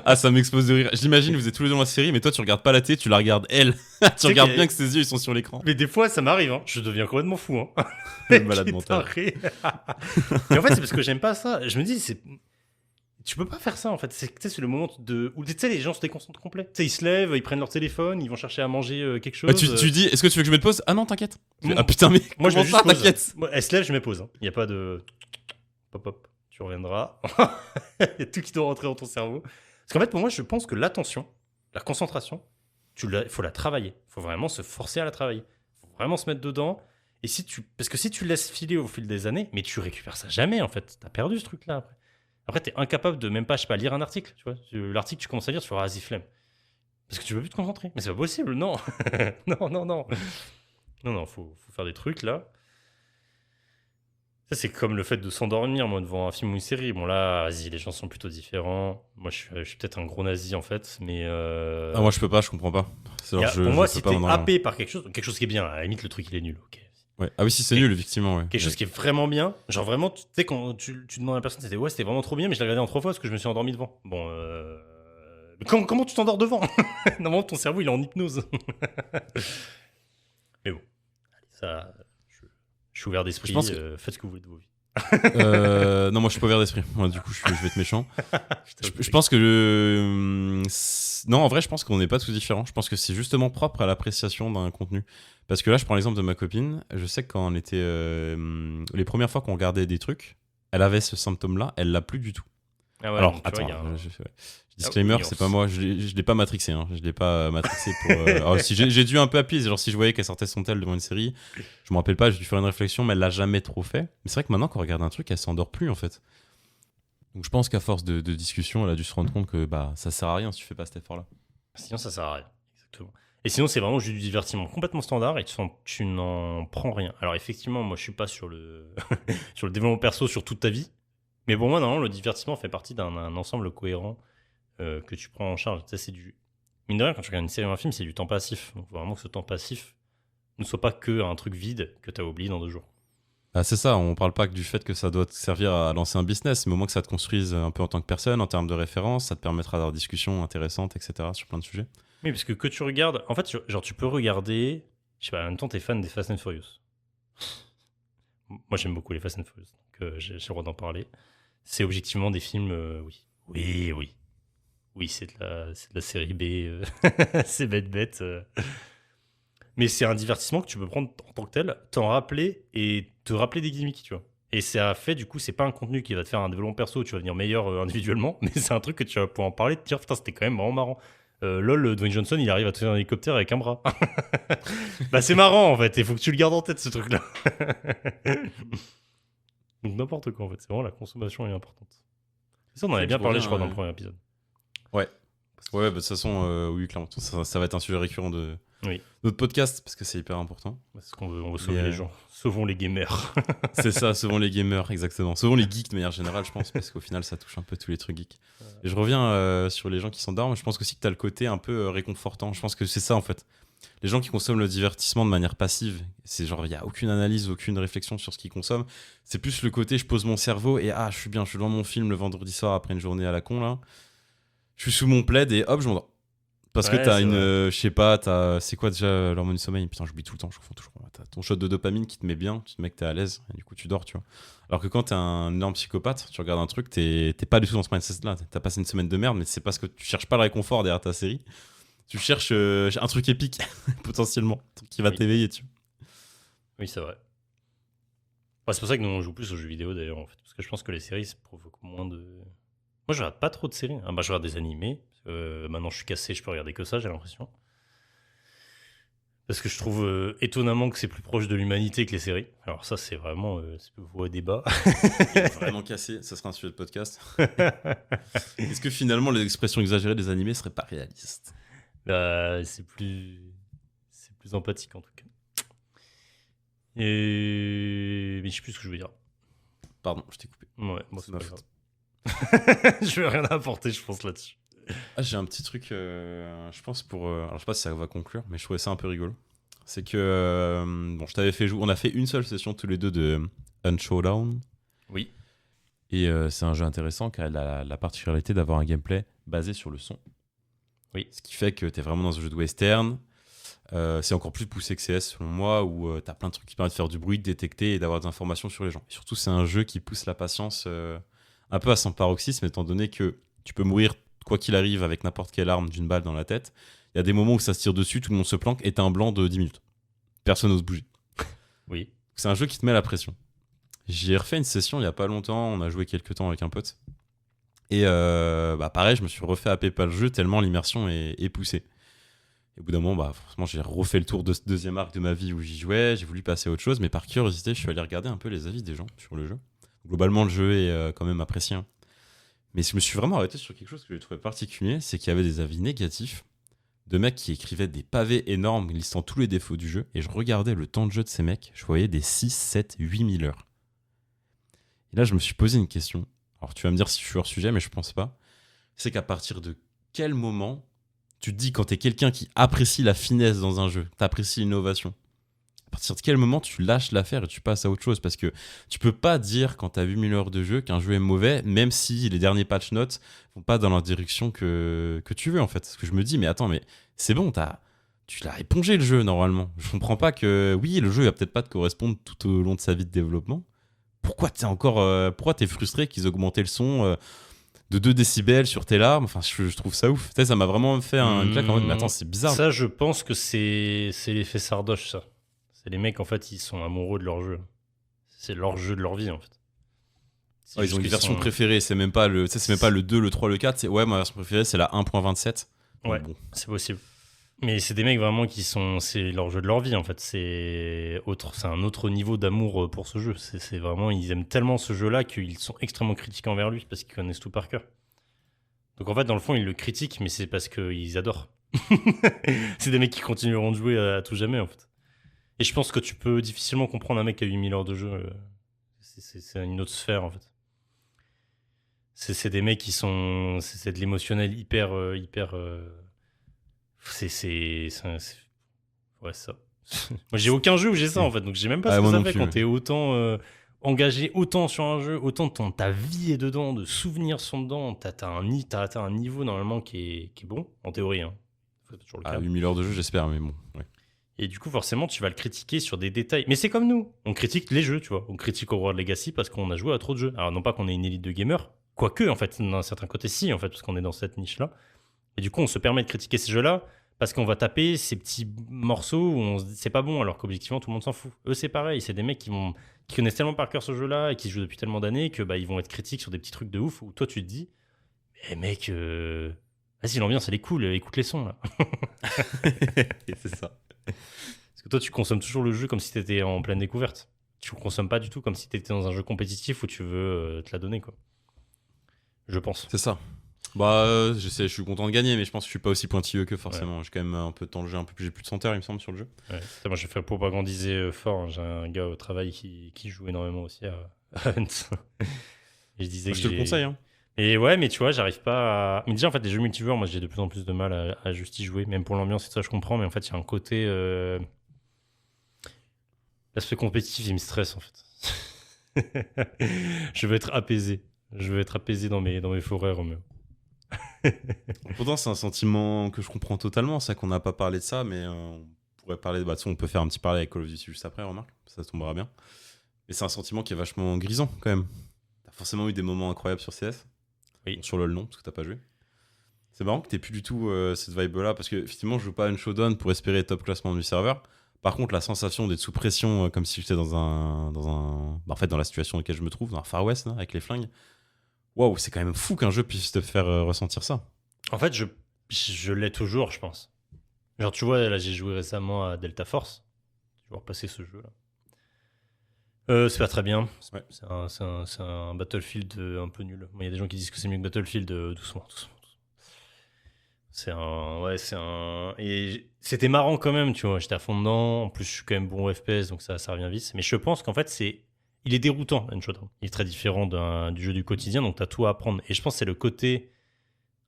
Ah, ça m'explose de rire. J'imagine, vous êtes tous les deux dans la série, mais toi tu regardes pas la télé, tu la regardes elle. Tu regardes bien que ses yeux ils sont sur l'écran. Mais des fois ça m'arrive, hein. Je deviens complètement fou, hein. Le malade mental. Mais en fait, c'est parce que j'aime pas ça. Je me dis, tu peux pas faire ça en fait. C'est le moment où tu sais, les gens se déconcentrent complet. Tu sais, ils se lèvent, ils prennent leur téléphone, ils vont chercher à manger quelque chose. Tu dis, est-ce que tu veux que je mette pause? Ah non, t'inquiète. Ah putain, mais moi je mets juste pause. T'inquiète. Elle se lève, je mets pause. Il n'y a pas de pop, tu reviendras. Il y a tout qui doit rentrer dans ton cerveau. Parce qu'en fait, pour moi, je pense que l'attention, la concentration, il faut la travailler. Il faut vraiment se forcer à la travailler. Il faut vraiment se mettre dedans. Et parce que si tu laisses filer au fil des années, mais tu récupères ça jamais en fait. T'as perdu ce truc-là après. Après, t'es incapable de même pas, je sais pas, lire un article. Tu vois, l'article, tu commences à lire, tu feras vas-y flemme. Parce que tu peux plus te concentrer. Mais c'est pas possible, non. Non, faut faire des trucs là. Ça, c'est comme le fait de s'endormir, moi, devant un film ou une série. Bon, là, vas-y, les gens sont plutôt différents. Moi, je suis peut-être un gros nazi, en fait, mais... Ah, moi, je peux pas, je comprends pas. Pour moi, si t'es happé par quelque chose qui est bien, à la limite, le truc, il est nul, ok. Ouais. Ah oui, si c'est nul, effectivement, ouais. Quelque chose qui est vraiment bien. Genre, vraiment, tu sais, quand tu demandes à la personne, c'était vraiment trop bien, mais je l'ai regardé en 3 fois parce que je me suis endormi devant. Bon, mais comment tu t'endors devant? Normalement, ton cerveau, il est en hypnose. Mais bon, ça... Je suis ouvert d'esprit, faites ce que vous voulez de vos vies. Non, moi je suis pas ouvert d'esprit. Moi, du coup, je vais être méchant. Je pense que non, en vrai, je pense qu'on n'est pas tous différents. Je pense que c'est justement propre à l'appréciation d'un contenu. Parce que là, je prends l'exemple de ma copine. Je sais que quand on était les premières fois qu'on regardait des trucs, elle avait ce symptôme-là. Elle l'a plus du tout. Ah ouais, alors, attends, disclaimer, c'est pas moi, je l'ai pas matrixé, hein. Je l'ai pas matrixé pour. Alors, si j'ai dû un peu appuyer, genre si je voyais qu'elle sortait son tel devant une série, je me rappelle pas, j'ai dû faire une réflexion, mais elle l'a jamais trop fait. Mais c'est vrai que maintenant, quand on regarde un truc, elle s'endort plus en fait. Donc je pense qu'à force de discussion, elle a dû se rendre compte que bah ça sert à rien si tu fais pas cet effort-là. Sinon, ça sert à rien, exactement. Et sinon, c'est vraiment juste du divertissement complètement standard et tu n'en prends rien. Alors effectivement, moi, je suis pas sur le sur le développement perso sur toute ta vie. Mais pour moi, normalement, le divertissement fait partie d'un ensemble cohérent que tu prends en charge. Tu sais, c'est du... Mine de rien, quand tu regardes une série ou un film, c'est du temps passif. Donc, vraiment que ce temps passif ne soit pas que un truc vide que tu as oublié dans 2 jours. Ah, c'est ça, on parle pas que du fait que ça doit te servir à lancer un business, mais au moins que ça te construise un peu en tant que personne, en termes de référence, ça te permettra d'avoir des discussions intéressantes, etc., sur plein de sujets. Oui, parce que tu regardes... En fait, genre, tu peux regarder... Je sais pas, en même temps, t'es fan des Fast and Furious. Moi, j'aime beaucoup les Fast and Furious, donc j'ai le droit d'en parler. C'est objectivement des films, oui. Oui, c'est de la série B, c'est bête. Mais c'est un divertissement que tu peux prendre en tant que tel, t'en rappeler et te rappeler des gimmicks, tu vois. Et ça fait, du coup, c'est pas un contenu qui va te faire un développement perso où tu vas devenir meilleur individuellement, mais c'est un truc que tu vas pouvoir en parler, te dire, putain, c'était quand même vraiment marrant. LOL, Dwayne Johnson, il arrive à te faire un hélicoptère avec un bras. Bah, c'est marrant, en fait, il faut que tu le gardes en tête, ce truc-là. Donc n'importe quoi en fait, c'est vraiment la consommation est importante. Ça on en avait bien parlé je crois dans le premier épisode. Ouais, de toute façon oui clairement, ça va être un sujet récurrent de notre podcast parce que c'est hyper important. C'est ce qu'on veut, on veut sauver les gens, sauvons les gamers. C'est ça, sauvons les gamers, exactement. Sauvons les geeks de manière générale je pense, parce qu'au final ça touche un peu tous les trucs geeks. Et je reviens sur les gens qui s'endorment, je pense aussi que t'as le côté un peu réconfortant, je pense que c'est ça en fait. les gens qui consomment le divertissement de manière passive, c'est genre, il n'y a aucune analyse, aucune réflexion sur ce qu'ils consomment. C'est plus le côté, je pose mon cerveau et je suis bien, je suis devant mon film le vendredi soir après une journée à la con, là. Je suis sous mon plaid et hop, je m'endors. Parce que Ouais, t'as c'est une. vrai. Je sais pas, c'est quoi déjà l'hormone du sommeil? Putain, j'oublie tout le temps, je confonds toujours. T'as ton shot de dopamine qui te met bien, tu te mets que t'es à l'aise, et du coup tu dors, tu vois. Alors que quand t'es un énorme psychopathe, tu regardes un truc, t'es pas du tout dans ce mindset-là. T'as passé une semaine de merde, mais c'est parce que tu cherches pas le réconfort derrière ta série. Tu cherches un truc épique, potentiellement, un truc qui va Oui. t'éveiller, tu vois. Oui, c'est vrai. Ouais, c'est pour ça que nous, on joue plus aux jeux vidéo, d'ailleurs, en fait. Parce que je pense que les séries, ça provoque moins de... Moi, je regarde pas trop de séries. Ah, bah, je regarde des animés. Maintenant, je suis cassé, je peux regarder que ça, j'ai l'impression. Parce que je trouve étonnamment que c'est plus proche de l'humanité que les séries. Alors ça, c'est vraiment c'est voie débat. Vraiment cassé, ça sera un sujet de podcast. Est-ce que finalement les expressions exagérées des animés seraient pas réalistes? Bah, c'est plus empathique en tout cas. Et mais je sais plus ce que je veux dire. Pardon, je t'ai coupé. Ouais, moi C'est c'est ma pas faute. grave. Je vais rien apporter, je pense là-dessus. J'ai un petit truc, je pense pour. Alors, je sais pas si ça va conclure, mais je trouvais ça un peu rigolo. C'est que. Bon, je t'avais fait jouer. On a fait une seule session tous les deux de Unshowdown. Oui. Et c'est un jeu intéressant car il a la particularité d'avoir un gameplay basé sur le son. Oui. Ce qui fait que t'es vraiment dans un jeu de western. C'est encore plus poussé que CS selon moi, où t'as plein de trucs qui permettent de faire du bruit, de détecter et d'avoir des informations sur les gens. Et surtout, c'est un jeu qui pousse la patience un peu à son paroxysme, étant donné que tu peux mourir quoi qu'il arrive avec n'importe quelle arme d'une balle dans la tête. Il y a des moments où ça se tire dessus, tout le monde se planque et t'as un blanc de 10 minutes. Personne n'ose bouger. Oui. C'est un jeu qui te met la pression. J'y ai refait une session il y a pas longtemps, on a joué quelques temps avec un pote. Et pareil, je me suis refait happer par le jeu tellement l'immersion est poussée. Et au bout d'un moment, forcément, j'ai refait le tour de ce deuxième arc de ma vie où j'y jouais, j'ai voulu passer à autre chose, mais par curiosité, je suis allé regarder un peu les avis des gens sur le jeu. Globalement, le jeu est quand même apprécié, hein. Mais je me suis vraiment arrêté sur quelque chose que j'ai trouvé particulier, c'est qu'il y avait des avis négatifs de mecs qui écrivaient des pavés énormes listant tous les défauts du jeu, et je regardais le temps de jeu de ces mecs, je voyais des 6, 7, 8 000 heures. Et là, je me suis posé une question. Alors, tu vas me dire si je suis hors sujet, mais je pense pas. C'est qu'à partir de quel moment tu te dis, quand t'es quelqu'un qui apprécie la finesse dans un jeu, t'apprécies l'innovation, à partir de quel moment tu lâches l'affaire et tu passes à autre chose? Parce que tu peux pas dire, quand t'as 8000 heures de jeu, qu'un jeu est mauvais, même si les derniers patch notes vont pas dans la direction que tu veux, en fait. Parce que je me dis, mais attends, mais c'est bon, tu l'as épongé le jeu, normalement. Je comprends pas que, oui, le jeu va peut-être pas te correspondre tout au long de sa vie de développement. Pourquoi t'es frustré qu'ils aient augmenté le son de 2 décibels sur tes larmes? Enfin, je trouve ça ouf. Tu sais, ça m'a vraiment fait une claque en mode, mais attends, c'est bizarre. Ça, je pense que c'est l'effet Sardoche, ça. C'est les mecs, en fait, ils sont amoureux de leur jeu. C'est leur jeu de leur vie, en fait. C'est Ils juste ont une qu'ils version sont- préférée, c'est même pas le, tu sais, c'est même pas le 2, le 3, le 4. Ouais, ma version préférée, c'est la 1.27. Donc Ouais, bon. c'est possible. Mais c'est des mecs vraiment qui sont... C'est leur jeu de leur vie, en fait. C'est un autre niveau d'amour pour ce jeu. C'est vraiment... Ils aiment tellement ce jeu-là qu'ils sont extrêmement critiques envers lui parce qu'ils connaissent tout par cœur. Donc en fait, dans le fond, ils le critiquent, mais c'est parce qu'ils adorent. C'est des mecs qui continueront de jouer à tout jamais, en fait. Et je pense que tu peux difficilement comprendre un mec qui a 8000 heures de jeu. C'est une autre sphère, en fait. C'est des mecs qui sont... C'est de l'émotionnel hyper... Ouais, c'est ça. Moi, j'ai aucun jeu où j'ai ça, en fait. Donc, j'ai même pas ce que Moi ça non fait plus. quand t'es autant engagé, autant sur un jeu, autant ta vie est dedans, de souvenirs sont dedans. T'as un niveau, normalement, qui est bon, en théorie. Hein. C'est pas toujours le cas. 8000 heures de jeu, j'espère, mais bon. Ouais. Et du coup, forcément, tu vas le critiquer sur des détails. Mais c'est comme nous. On critique les jeux, tu vois. On critique Hogwarts Legacy parce qu'on a joué à trop de jeux. Alors, non pas qu'on est une élite de gamers. Quoique, en fait, d'un certain côté, si, en fait, parce qu'on est dans cette niche-là. Et du coup, on se permet de critiquer ces jeux-là parce qu'on va taper ces petits morceaux où on se dit c'est pas bon, alors qu'objectivement, tout le monde s'en fout. Eux, c'est pareil. C'est des mecs qui connaissent tellement par cœur ce jeu-là et qui se jouent depuis tellement d'années que ils vont être critiques sur des petits trucs de ouf où toi, tu te dis, mais mec, vas-y, l'ambiance, elle est cool. Écoute les sons, là. Et c'est ça. Parce que toi, tu consommes toujours le jeu comme si tu étais en pleine découverte. Tu ne consommes pas du tout comme si tu étais dans un jeu compétitif où tu veux te la donner, quoi. Je pense. C'est ça. Je sais, je suis content de gagner, mais je pense que je suis pas aussi pointilleux que forcément. J'ai quand même un peu de temps de jeu, j'ai plus de 100 heures, il me semble, sur le jeu. Ouais. Putain, moi, j'ai fait propagandiser fort. Hein. J'ai un gars au travail qui joue énormément aussi à Hunt. Et je disais Je te le conseille, hein. Et ouais, mais tu vois, j'arrive pas à. Mais déjà, en fait, les jeux multijoueurs, moi, j'ai de plus en plus de mal à juste y jouer, même pour l'ambiance et tout ça, je comprends, mais en fait, il y a un côté. L'aspect compétitif, il me stresse, en fait. Je veux être apaisé. Je veux être apaisé dans mes forêts, Roméo. Pourtant, c'est un sentiment que je comprends totalement. C'est qu'on n'a pas parlé de ça, mais on pourrait parler. Bah, de toute façon, on peut faire un petit parler avec Call of Duty juste après, remarque. Ça tombera bien. Mais c'est un sentiment qui est vachement grisant, quand même. T'as forcément eu des moments incroyables sur CS. Oui. Bon, sur LoL, non, parce que t'as pas joué. C'est marrant que t'aies plus du tout cette vibe-là, parce que effectivement, je joue pas à une showdown pour espérer top classement du serveur. Par contre, la sensation d'être sous pression, comme si j'étais bah, en fait, dans la situation dans laquelle je me trouve, dans un Far West, là, avec les flingues. Waouh, c'est quand même fou qu'un jeu puisse te faire ressentir ça. En fait, je l'ai toujours, je pense. Genre, tu vois, là, j'ai joué récemment à Delta Force. Je vais repasser ce jeu-là. C'est pas très bien. Ouais. C'est un Battlefield un peu nul. Il y a des gens qui disent que c'est mieux que Battlefield. Doucement, doucement. C'est un. Ouais, c'est un. Et c'était marrant quand même, tu vois. J'étais à fond dedans. En plus, je suis quand même bon au FPS, donc ça revient vite. Mais je pense qu'en fait, il est déroutant, Unshowdown. Il est très différent du jeu du quotidien, donc t'as tout à apprendre. Et je pense que c'est le côté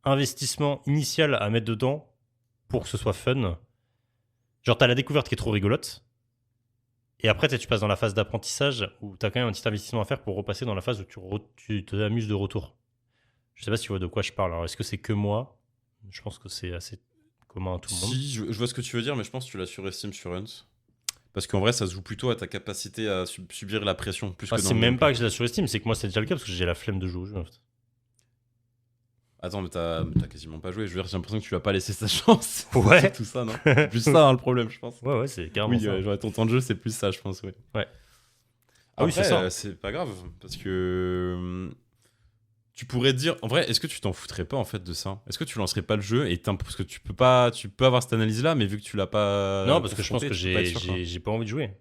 investissement initial à mettre dedans pour que ce soit fun. Genre, t'as la découverte qui est trop rigolote. Et après, tu passes dans la phase d'apprentissage où tu as quand même un petit investissement à faire pour repasser dans la phase où tu te amuses de retour. Je sais pas si tu vois de quoi je parle. Alors, est-ce que c'est que moi? Je pense que c'est assez commun à tout le monde. Si, je vois ce que tu veux dire, mais je pense que tu la surestimes sur Hunt. Parce qu'en vrai, ça se joue plutôt à ta capacité à subir la pression. Plus que dans C'est le même gameplay. pas que je la surestime, c'est que moi, c'est déjà le cas parce que j'ai la flemme de jouer au jeu. En fait. Attends, mais t'as quasiment pas joué. Je veux dire, j'ai l'impression que tu vas pas laisser sa chance. Ouais. C'est tout ça, non? C'est plus ça, hein, le problème, je pense. Ouais, c'est carrément Oui, ça. j'aurais ton temps de jeu, c'est plus ça, je pense, oui. Ouais. Ah Oui, c'est ça. C'est pas grave, parce que tu pourrais te dire, en vrai, est-ce que tu t'en foutrais pas en fait de ça? Est-ce que tu lancerais pas le jeu parce que tu peux avoir cette analyse-là, mais vu que tu l'as pas. Non, parce que je pense confronté, que tu peux pas être sûr, quoi. j'ai pas envie de jouer. Tu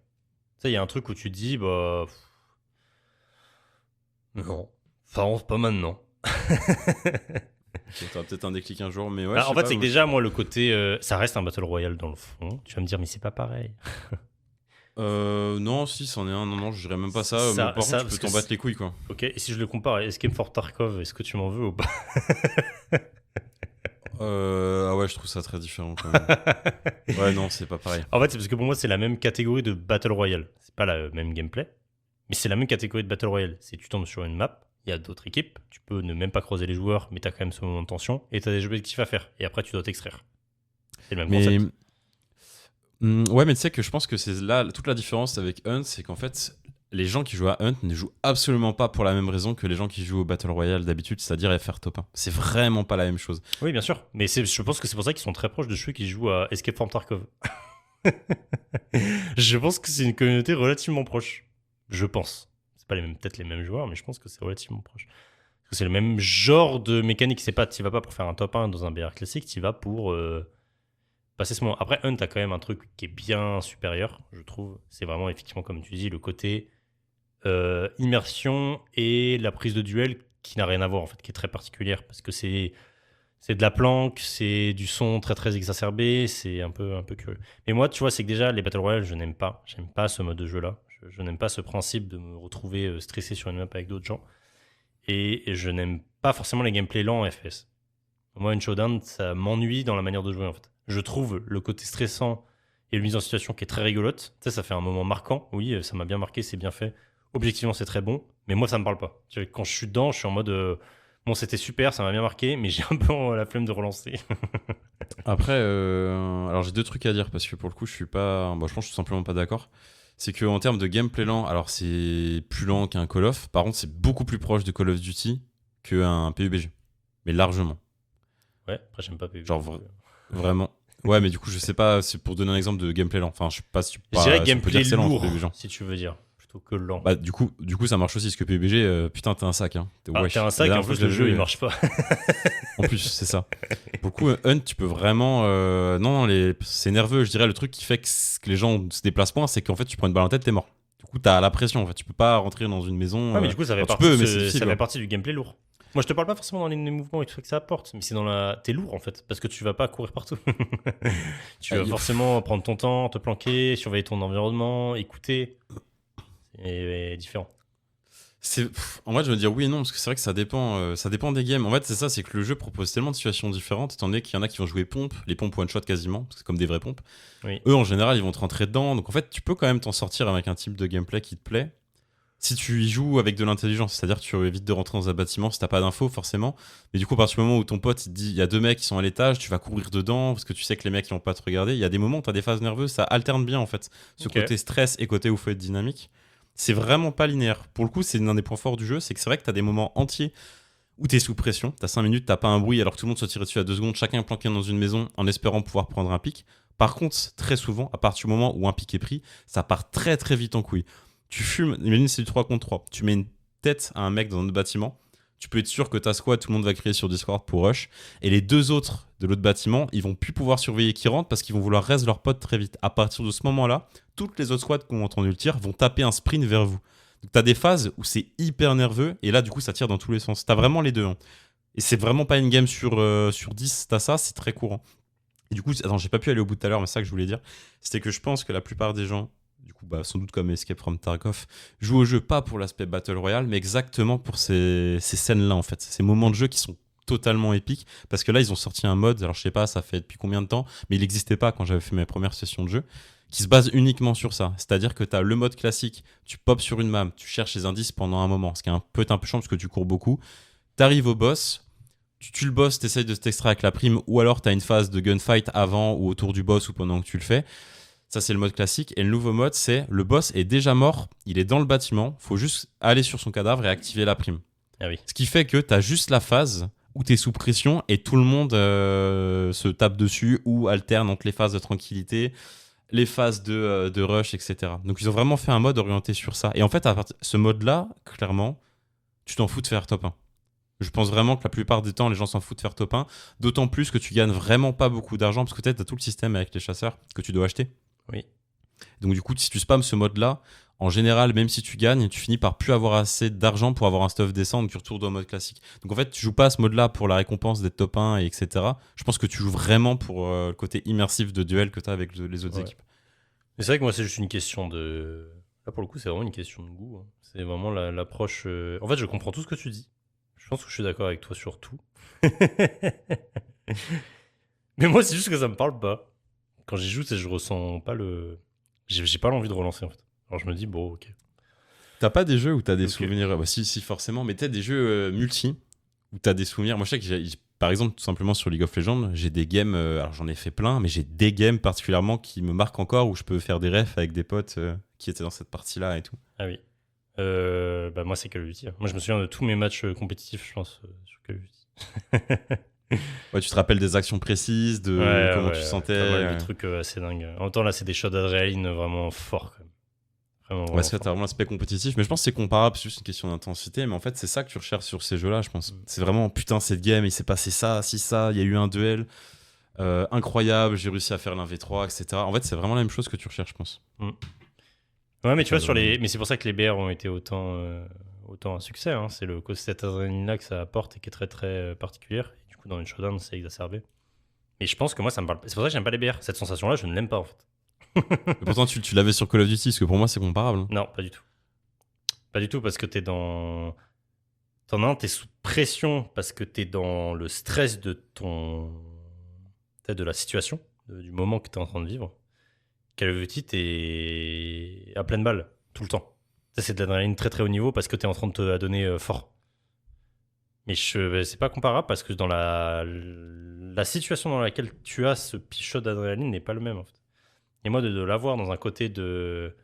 sais, il y a un truc où tu te dis, bah. Non. Enfin, pas maintenant. T'auras peut-être un déclic un jour, mais ouais. En fait, c'est que déjà, moi, le côté. Ça reste un Battle Royale dans le fond. Tu vas me dire, mais c'est pas pareil. Non, si, c'en est un. Non, je dirais même pas ça. Mais par contre, tu peux t'en battre les couilles, quoi. Ok, et si je le compare à Escape for Tarkov, est-ce que tu m'en veux ou pas? Ah ouais, je trouve ça très différent, quand même. Ouais, non, c'est pas pareil. En fait, c'est parce que pour moi, c'est la même catégorie de Battle Royale. C'est pas la même gameplay, mais c'est la même catégorie de Battle Royale. C'est tu tombes sur une map, il y a d'autres équipes, tu peux ne même pas croiser les joueurs, mais t'as quand même ce moment de tension, et t'as des objectifs à faire, et après tu dois t'extraire. C'est le même concept. Ouais, mais tu sais que je pense que c'est là toute la différence avec Hunt, c'est qu'en fait, les gens qui jouent à Hunt ne jouent absolument pas pour la même raison que les gens qui jouent au Battle Royale d'habitude, c'est-à-dire à faire top 1. C'est vraiment pas la même chose. Oui, bien sûr, mais je pense que c'est pour ça qu'ils sont très proches de ceux qui jouent à Escape from Tarkov. Je pense que c'est une communauté relativement proche. Je pense. C'est pas peut-être les mêmes joueurs, mais je pense que c'est relativement proche. Parce que c'est le même genre de mécanique. Tu vas pas pour faire un top 1 dans un BR classique, tu vas pour passer ce moment. Après, Hunt a quand même un truc qui est bien supérieur, je trouve. C'est vraiment, effectivement, comme tu dis, le côté immersion et la prise de duel qui n'a rien à voir, en fait, qui est très particulière. Parce que c'est de la planque, c'est du son très très exacerbé, c'est un peu curieux. Mais moi, tu vois, c'est que déjà, les Battle Royale, je n'aime pas. J'aime pas ce mode de jeu-là. Je n'aime pas ce principe de me retrouver stressé sur une map avec d'autres gens. Et je n'aime pas forcément les gameplays lents en FPS. Moi, une showdown, ça m'ennuie dans la manière de jouer, en fait. Je trouve le côté stressant et le mise en situation qui est très rigolote. Tu sais, ça fait un moment marquant. Oui, ça m'a bien marqué, c'est bien fait. Objectivement, c'est très bon. Mais moi, ça me parle pas. Tu vois, quand je suis dedans, je suis en mode... bon, c'était super, ça m'a bien marqué, mais j'ai un peu la flemme de relancer. Après, alors j'ai deux trucs à dire parce que pour le coup, je suis pas. Bon, je pense que je suis tout simplement pas d'accord. C'est qu'en termes de gameplay lent, alors c'est plus lent qu'un Call of. Par contre, c'est beaucoup plus proche de Call of Duty qu'un PUBG. Mais largement. Ouais, après, j'aime pas PUBG. Genre, vraiment. Ouais, mais du coup, je sais pas, c'est pour donner un exemple de gameplay lent. Enfin, je sais pas si tu Je dirais si on peut gameplay dire que c'est lent, lourd, PUBG. si tu veux dire, plutôt que lent. Bah, du coup, ça marche aussi, parce que PUBG, putain, t'es un sac. Hein. Wesh. T'es un sac, La et en dernière fois plus, que le je jeu, l'ai il joué, marche pas. En plus, c'est ça. Pour le coup, Hunt, tu peux vraiment. Non, c'est nerveux. Je dirais le truc qui fait que les gens se déplacent moins, c'est qu'en fait, tu prends une balle en tête, t'es mort. Du coup, t'as la pression. En fait, tu peux pas rentrer dans une maison. Ouais, mais du coup, ça fait, tu partie, peux, mais c'est difficile, ça fait hein. partie du gameplay lourd. Moi, je te parle pas forcément dans les mouvements et tout ça que ça apporte, mais c'est dans la. T'es lourd en fait, parce que tu vas pas courir partout. Tu vas forcément prendre ton temps, te planquer, surveiller ton environnement, écouter. C'est différent. En vrai, je veux dire oui et non, parce que c'est vrai que ça dépend des games. En fait, c'est ça, c'est que le jeu propose tellement de situations différentes, étant donné qu'il y en a qui vont jouer pompe, les pompes one-shot quasiment, parce que c'est comme des vraies pompes. Oui. Eux, en général, ils vont te rentrer dedans. Donc en fait, tu peux quand même t'en sortir avec un type de gameplay qui te plaît. Si tu y joues avec de l'intelligence, c'est-à-dire que tu évites de rentrer dans un bâtiment si t'as pas d'infos forcément. Mais du coup, à partir du moment où ton pote il te dit il y a deux mecs qui sont à l'étage, tu vas courir dedans parce que tu sais que les mecs ils vont pas te regarder. Il y a des moments où t'as des phases nerveuses, ça alterne bien en fait. Ce Ok. côté stress et côté où faut être dynamique. C'est vraiment pas linéaire. Pour le coup, c'est l'un des points forts du jeu, c'est que c'est vrai que t'as des moments entiers où t'es sous pression. T'as 5 minutes, t'as pas un bruit alors que tout le monde se tire dessus à 2 secondes, chacun est planqué dans une maison en espérant pouvoir prendre un pic. Par contre, très souvent, à partir du moment où un pic est pris, ça part très très vite en couille. Tu fumes, imagine c'est du 3 contre 3. Tu mets une tête à un mec dans un autre bâtiment. Tu peux être sûr que ta squad, tout le monde va crier sur Discord pour rush. Et les deux autres de l'autre bâtiment, ils vont plus pouvoir surveiller qui rentre parce qu'ils vont vouloir reste leur pote très vite. À partir de ce moment-là, toutes les autres squads qui ont entendu le tir vont taper un sprint vers vous. Donc t'as des phases où c'est hyper nerveux et là du coup ça tire dans tous les sens. T'as vraiment les deux. Hein. Et c'est vraiment pas une game sur 10, t'as ça, c'est très courant. Et du coup, attends, j'ai pas pu aller au bout tout à l'heure, mais c'est ça que je voulais dire. C'était que je pense que la plupart des gens, du coup, bah, sans doute comme Escape from Tarkov, jouent au jeu pas pour l'aspect Battle Royale, mais exactement pour ces scènes-là, en fait. Ces moments de jeu qui sont totalement épiques. Parce que là, ils ont sorti un mode, alors je sais pas, ça fait depuis combien de temps, mais il n'existait pas quand j'avais fait mes premières sessions de jeu, qui se base uniquement sur ça. C'est-à-dire que tu as le mode classique, tu popes sur une map, tu cherches les indices pendant un moment, ce qui peut être un peu chiant parce que tu cours beaucoup. T'arrives au boss, tu tues le boss, t'essayes de t'extraire avec la prime, ou alors t'as une phase de gunfight avant ou autour du boss ou pendant que tu le fais. Ça, c'est le mode classique. Et le nouveau mode, c'est le boss est déjà mort, il est dans le bâtiment, faut juste aller sur son cadavre et activer la prime. Ah oui. Ce qui fait que t'as juste la phase où t'es sous pression et tout le monde se tape dessus ou alterne entre les phases de tranquillité, les phases de rush, etc. Donc ils ont vraiment fait un mode orienté sur ça. Et en fait, ce mode-là, clairement, tu t'en fous de faire top 1. Je pense vraiment que la plupart du temps, les gens s'en foutent de faire top 1. D'autant plus que tu gagnes vraiment pas beaucoup d'argent parce que tu as tout le système avec les chasseurs que tu dois acheter. Oui. Donc du coup, si tu spams ce mode-là, en général, même si tu gagnes, tu finis par plus avoir assez d'argent pour avoir un stuff décent, donc tu retournes au mode classique. Donc en fait, tu joues pas à ce mode-là pour la récompense d'être top 1, et etc. Je pense que tu joues vraiment pour le côté immersif de duel que tu as avec les autres Ouais. équipes. Mais c'est vrai que moi, c'est juste une question de. Là, pour le coup, c'est vraiment une question de goût. Hein. C'est vraiment l'approche. En fait, je comprends tout ce que tu dis. Je pense que je suis d'accord avec toi sur tout. Mais moi, c'est juste que ça me parle pas. Quand j'y joue, je ressens pas le. J'ai pas l'envie de relancer en fait. Alors je me dis, bon, ok. T'as pas des jeux où t'as des Ok. souvenirs bah, si, forcément, mais t'as des jeux multi où t'as des souvenirs. Moi, je sais que par exemple, tout simplement sur League of Legends, j'ai des games, alors j'en ai fait plein, mais j'ai des games particulièrement qui me marquent encore où je peux faire des refs avec des potes qui étaient dans cette partie-là et tout. Ah oui. Bah moi, c'est Call of Duty. Hein. Moi, je me souviens de tous mes matchs compétitifs, je pense, sur Call of Duty. Ouais, tu te rappelles des actions précises, de Ouais, comment ouais, tu sentais. pas mal de trucs assez dingues. En même temps, là, c'est des shots d'adrénaline vraiment forts. Quand même. Vraiment, Ouais, vraiment parce que forts. t'as vraiment l'aspect compétitif, mais je pense que c'est comparable, c'est juste une question d'intensité, mais en fait, c'est ça que tu recherches sur ces jeux-là, je pense. C'est vraiment, putain, cette game, il s'est passé ça, si ça, il y a eu un duel incroyable, j'ai réussi à faire l'1v3, etc. En fait, c'est vraiment la même chose que tu recherches, je pense. Ouais, mais tu vois, vraiment. mais c'est pour ça que les BR ont été autant un succès. Hein. C'est le côté cette adrénaline-là que ça apporte et qui est très très particulière. Et du coup, dans une showdown, c'est exacerbé. Mais je pense que moi, ça me parle. C'est pour ça que j'aime pas les BR. Cette sensation-là, je ne l'aime pas en fait. Mais pourtant, tu l'avais sur Call of Duty, parce que pour moi, c'est comparable. Non, pas du tout. Pas du tout parce que t'es dans. T'en as un, t'es sous pression parce que t'es dans le stress de ton. Peut-être de la situation, du moment que t'es en train de vivre. Call of Duty, t'es à pleine balle, tout le temps. Ça, c'est de l'adrénaline très très haut niveau parce que t'es en train de te la donner fort. Mais c'est pas comparable parce que dans la situation dans laquelle tu as ce pichot d'adrénaline n'est pas le même en fait. Et moi, de l'avoir dans un côté de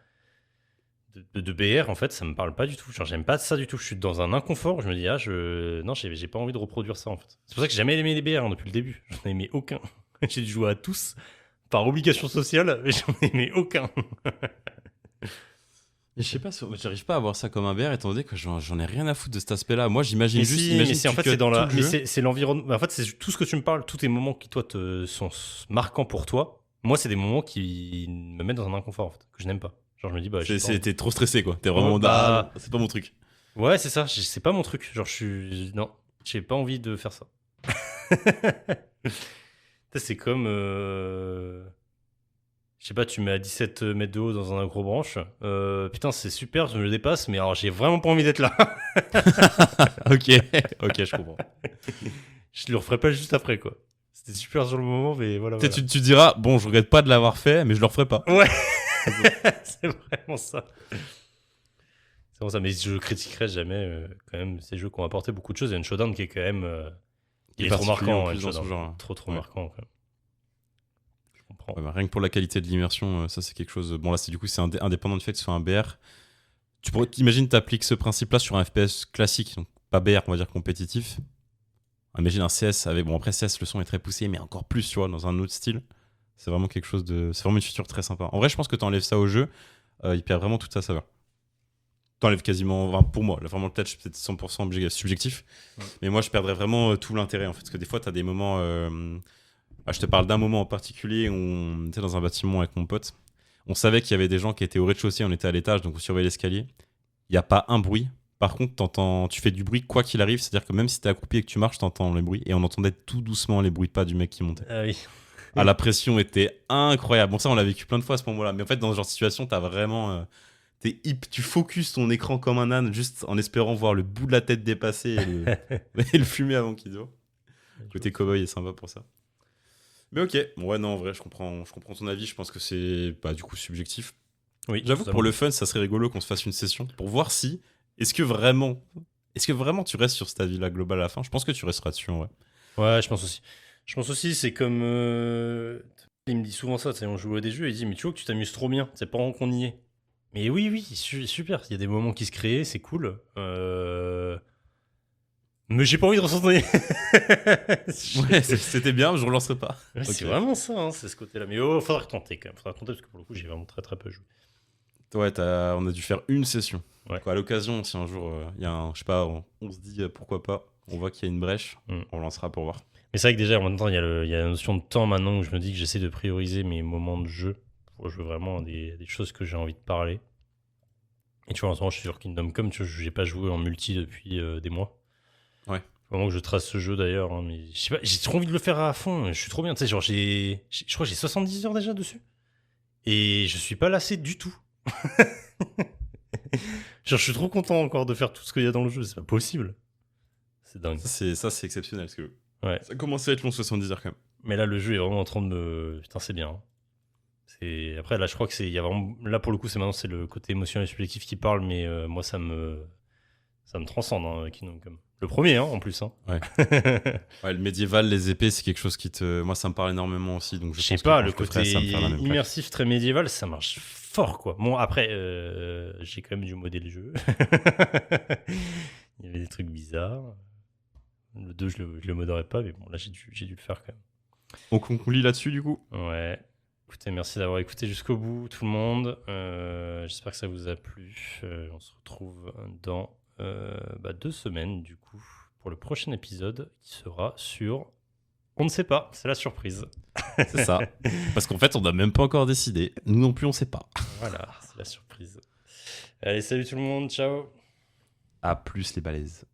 BR, en fait, ça me parle pas du tout. Genre, j'aime pas ça du tout. Je suis dans un inconfort. Je me dis, non, j'ai pas envie de reproduire ça en fait. C'est pour ça que j'ai jamais aimé les BR hein, depuis le début. J'en ai aimé aucun. J'ai dû jouer à tous par obligation sociale, mais j'en ai aimé aucun. Et je sais pas, j'arrive pas à voir ça comme un BR, étant donné que j'en ai rien à foutre de cet aspect-là. Moi, j'imagine Mais juste. si, Imagine mais c'est en tu fait cuts c'est dans la, tout le mais jeu. c'est l'environnement. En fait, c'est tout ce que tu me parles, tous tes moments qui toi sont marquants pour toi. Moi, c'est des moments qui me mettent dans un inconfort en fait, que je n'aime pas. Genre, je me dis bah, j'ai pas envie. T'es trop stressé, quoi. T'es Ouais, vraiment. bah, C'est pas mon truc. ouais, c'est ça. C'est pas mon truc. Genre, non, j'ai pas envie de faire ça. C'est comme Je sais pas, tu mets à 17 mètres de haut dans un accrobranche. Putain, c'est super, je me dépasse, mais alors j'ai vraiment pas envie d'être là. Ok, ok, je comprends. Je le referai pas juste après, quoi. C'était super sur le moment, mais voilà. Tu sais, tu diras, bon, je regrette pas de l'avoir fait, mais je le referai pas. Ouais, c'est vraiment ça. C'est vraiment ça, mais je critiquerai jamais quand même ces jeux qui ont apporté beaucoup de choses. Il y a une Showdown qui est quand même. Il est trop particulier en marquant, plus ouais, dans ce genre-là. Trop Ouais. marquant, quand même. Je comprends. Ouais, bah, rien que pour la qualité de l'immersion, ça c'est quelque chose. Bon, là, c'est indépendant du fait que ce soit un BR. Imagine, t'appliques ce principe-là sur un FPS classique, donc pas BR, on va dire compétitif. Imagine un CS avec. Bon, après, CS, le son est très poussé, mais encore plus, tu vois, dans un autre style. C'est vraiment quelque chose de. C'est vraiment une feature très sympa. En vrai, je pense que t'enlèves ça au jeu, il perd vraiment toute sa saveur. T'enlèves quasiment. Enfin, pour moi, là, vraiment, le touch, c'est peut-être 100% subjectif. Ouais. Mais moi, je perdrais vraiment tout l'intérêt, en fait. Parce que des fois, t'as des moments. Je te parle d'un moment en particulier où on était dans un bâtiment avec mon pote. On savait qu'il y avait des gens qui étaient au rez-de-chaussée, on était à l'étage, donc on surveillait l'escalier. Il n'y a pas un bruit. Par contre, tu fais du bruit quoi qu'il arrive, c'est-à-dire que même si t'es accroupi et que tu marches, t'entends le bruit. Et on entendait tout doucement les bruits de pas du mec qui montait. Ah oui. Ah, la pression était incroyable. Bon, ça, on l'a vécu plein de fois à ce moment-là. Mais en fait, dans ce genre de situation, t'as vraiment. Tu focuses ton écran comme un âne, juste en espérant voir le bout de la tête dépasser et le fumer avant qu'il dure. Côté cowboy est sympa pour ça. Mais ok, bon, ouais, non, en vrai, je comprends ton avis. Je pense que c'est du coup subjectif. Oui, J'avoue que pour le fun, ça serait rigolo qu'on se fasse une session pour voir si. Est-ce que vraiment tu restes sur cet avis-là global à la fin? Je pense que tu resteras dessus en vrai. Ouais, je pense aussi. Je pense aussi, c'est comme. Il me dit souvent ça, tu sais, on joue à des jeux, il dit, mais tu vois que tu t'amuses trop bien, c'est pas qu'on y est. Mais oui, oui, super, il y a des moments qui se créent, c'est cool. Mais j'ai pas envie de ressentir. Ouais, c'était bien, mais je relancerai pas. Ouais, c'est Ok. vraiment ça, hein, c'est ce côté-là. Mais faudra tenter quand même, faudra tenter parce que pour le coup, j'ai vraiment très très peu joué. Ouais, on a dû faire une session. Ouais. Quoi, à l'occasion, si un jour il y a un, je sais pas, on se dit pourquoi pas, on voit qu'il y a une brèche, on lancera pour voir. Mais c'est vrai que déjà, en même temps, il y a la notion de temps maintenant où je me dis que j'essaie de prioriser mes moments de jeu pour jouer vraiment à des choses que j'ai envie de parler. Et tu vois, en ce moment, je suis sur Kingdom Come, tu vois, j'ai pas joué en multi depuis des mois. Ouais. Vraiment que je trace ce jeu d'ailleurs, hein, mais je sais pas, j'ai trop envie de le faire à fond. Je suis trop bien, tu sais, genre je crois que j'ai 70 heures déjà dessus. Et je suis pas lassé du tout. Genre, je suis trop content encore de faire tout ce qu'il y a dans le jeu, c'est pas possible. C'est dingue. Ça, c'est exceptionnel parce que Ouais. ça commence à être long 70 heures quand même. Mais là, le jeu est vraiment en train de me. Putain, c'est bien. Après, là, je crois que c'est. Il y a vraiment... Là, pour le coup, c'est le côté émotionnel et subjectif qui parle, mais moi, ça me transcende, hein, Kingdom Come. Le premier, hein, en plus. Hein. Ouais. Ouais, le médiéval, les épées, c'est quelque chose qui te. Moi, ça me parle énormément aussi. Donc je sais pas, le côté ça me ferait la même immersif, très médiéval, ça marche fort, quoi. Bon, après, j'ai quand même dû modder le jeu. Il y avait des trucs bizarres. Le 2, je le moderais pas, mais bon, là, j'ai dû le faire quand même. Donc, on lit là-dessus, du coup. Ouais. Écoutez, merci d'avoir écouté jusqu'au bout, tout le monde. J'espère que ça vous a plu. On se retrouve dans 2 semaines, du coup, pour le prochain épisode qui sera sur... On ne sait pas, c'est la surprise. C'est ça. Parce qu'en fait, on n'a même pas encore décidé. Nous non plus, on sait pas. Voilà, c'est la surprise. Allez, salut tout le monde, ciao. À plus les balaises.